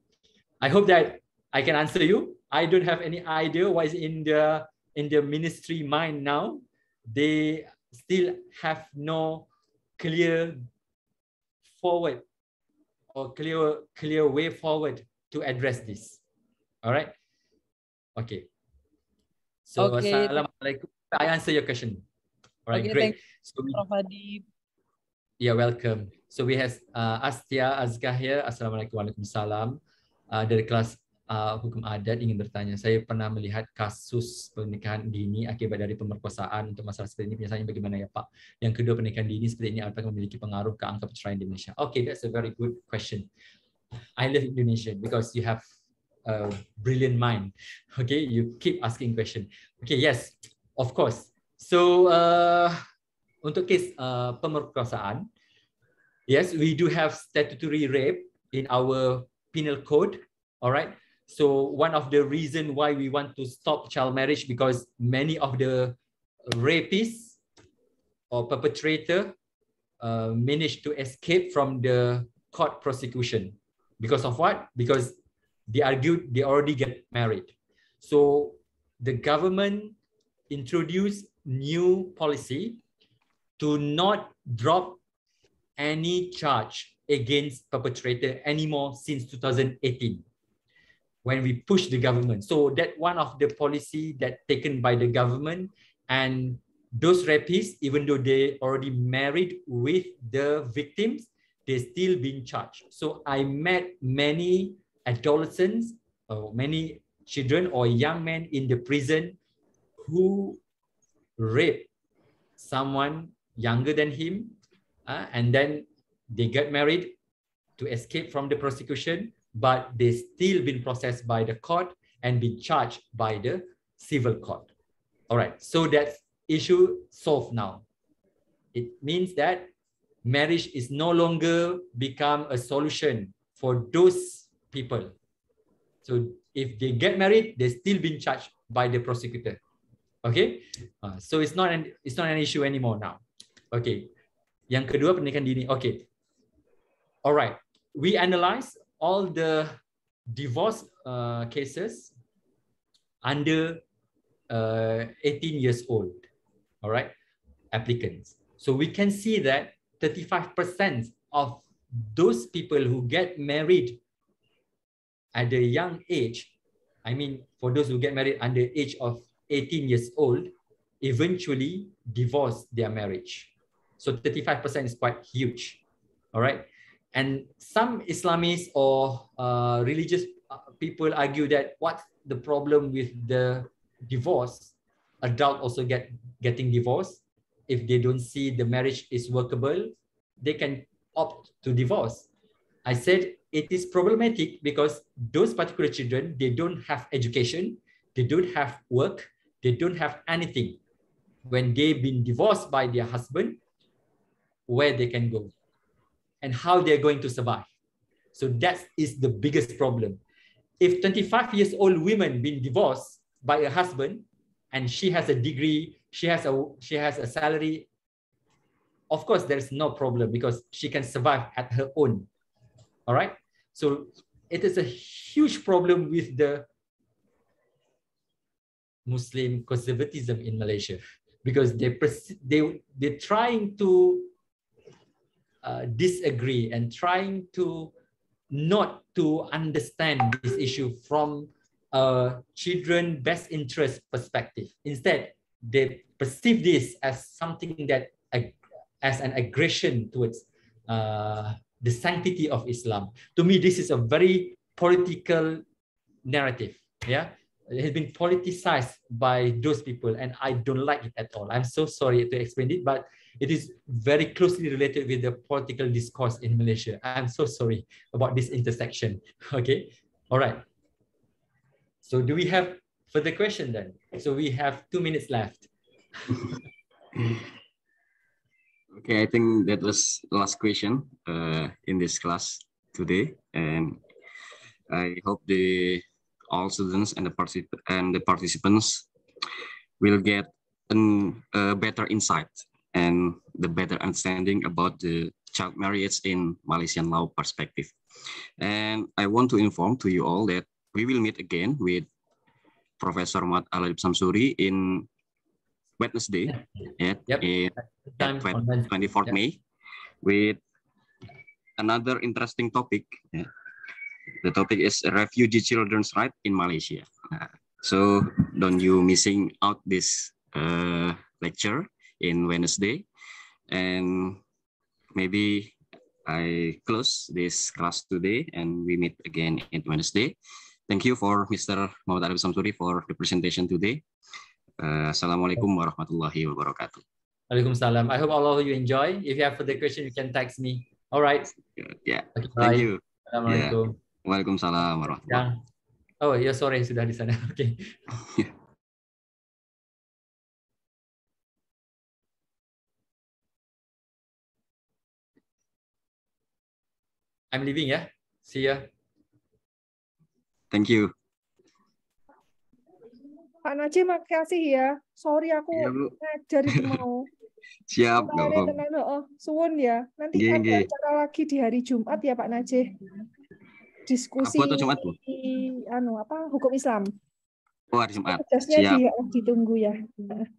I hope that I can answer you. I don't have any idea what is in the ministry mind now. They still have no clear forward or clear way forward to address this. All right. Okay. So Okay. Assalamualaikum. I answer your question. All right, Okay, great. So Prof. Adib. Yeah, welcome. So we have Astia Azkah here. Assalamualaikum warahmatullahi wabarakatuh. Dari kelas hukum adat ingin bertanya. Saya pernah melihat kasus pernikahan dini akibat dari pemerkosaan. Untuk masalah seperti ini penjelasannya bagaimana ya Pak? Yang kedua, pernikahan dini seperti ini apakah memiliki pengaruh ke angka perceraian di Indonesia? Okay, that's a very good question. I love Indonesia because you have a brilliant mind. Okay, you keep asking question. Okay, yes, of course. So untuk kes pemerkosaan, yes, we do have statutory rape in our penal code. All right. So one of the reason why we want to stop child marriage because many of the rapists or perpetrator managed to escape from the court prosecution. Because of what? Because they argued they already get married. So the government introduced new policy to not drop any charge against perpetrator anymore since 2018. When we push the government. So that one of the policy that taken by the government, and those rapists, even though they already married with the victims, they still being charged. So I met many adolescents, or many children or young men in the prison who raped someone younger than him, and then they get married to escape from the prosecution, but they still been processed by the court and been charged by the civil court. All right, so that issue solved now. It means that marriage is no longer become a solution for those people. So if they get married, they still been charged by the prosecutor. Okay, so it's not an issue anymore now. Okay, yang kedua pernikahan dini. Okay, all right, we analyze all the divorce cases under 18 years old, all right, applicants. So we can see that 35% of those people who get married at a young age, I mean, for those who get married under the age of 18 years old, eventually divorce their marriage. So 35% is quite huge, all right? And some Islamists or religious people argue that what's the problem with the divorce? Adults also getting divorced. If they don't see the marriage is workable, they can opt to divorce. I said it is problematic because those particular children, they don't have education, they don't have work, they don't have anything. When they've been divorced by their husband, where they can go and how they're going to survive. So that is the biggest problem. If 25 years old women been divorced by a husband and she has a degree, she has a salary, of course there's no problem because she can survive at her own. All right. So it is a huge problem with the Muslim conservatism in Malaysia because they're trying to disagree and trying to not to understand this issue from a children best interest perspective. Instead, they perceive this as something that as an aggression towards the sanctity of Islam. To me, this is a very political narrative. Yeah, it has been politicized by those people, and I don't like it at all. I'm so sorry to explain it, but it is very closely related with the political discourse in Malaysia. I'm so sorry about this intersection. Okay, all right. So do we have further question then? So we have 2 minutes left. Okay, I think that was the last question in this class today, and I hope all students and the participants will get a better insight and the better understanding about the child marriage in Malaysian law perspective. And I want to inform to you all that we will meet again with Professor Muhammad Aladip Samsuri in Wednesday at 24th May with another interesting topic. Yeah. The topic is refugee children's rights in Malaysia. So don't you missing out this lecture in Wednesday. And maybe I close this class today and we meet again in Wednesday. thank you for Mr. Muhammad Alif Samsuri for the presentation today. Assalamualaikum warahmatullahi wabarakatuh. Waalaikumsalam. I hope all of you enjoy. If you have further questions, you can text me. All right. Yeah, Okay, thank bye. you. Assalamualaikum. Waalaikumsalam warahmatullahi wabarakatuh. Oh ya, sore sudah di sana. Oke. I'm leaving ya. See ya. Thank you. Pak Najib, makasih ya. Sorry aku Iya, Bu. ngajar itu mau. Siap, nggak apa-apa. Tenan, suwun ya. Nanti Nggih, ada nggih. acara lagi di hari Jumat ya Pak Najib. Diskusi Apa tuh Jumat, Bu? hukum Islam. Oh, hari Jumat. Tugasnya Siap. ditunggu ya.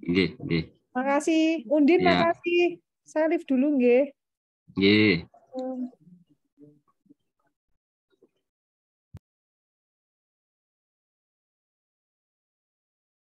Nggih, nggih. Makasih. Undin, Ya. makasih. Saya live dulu nggih. Nggih.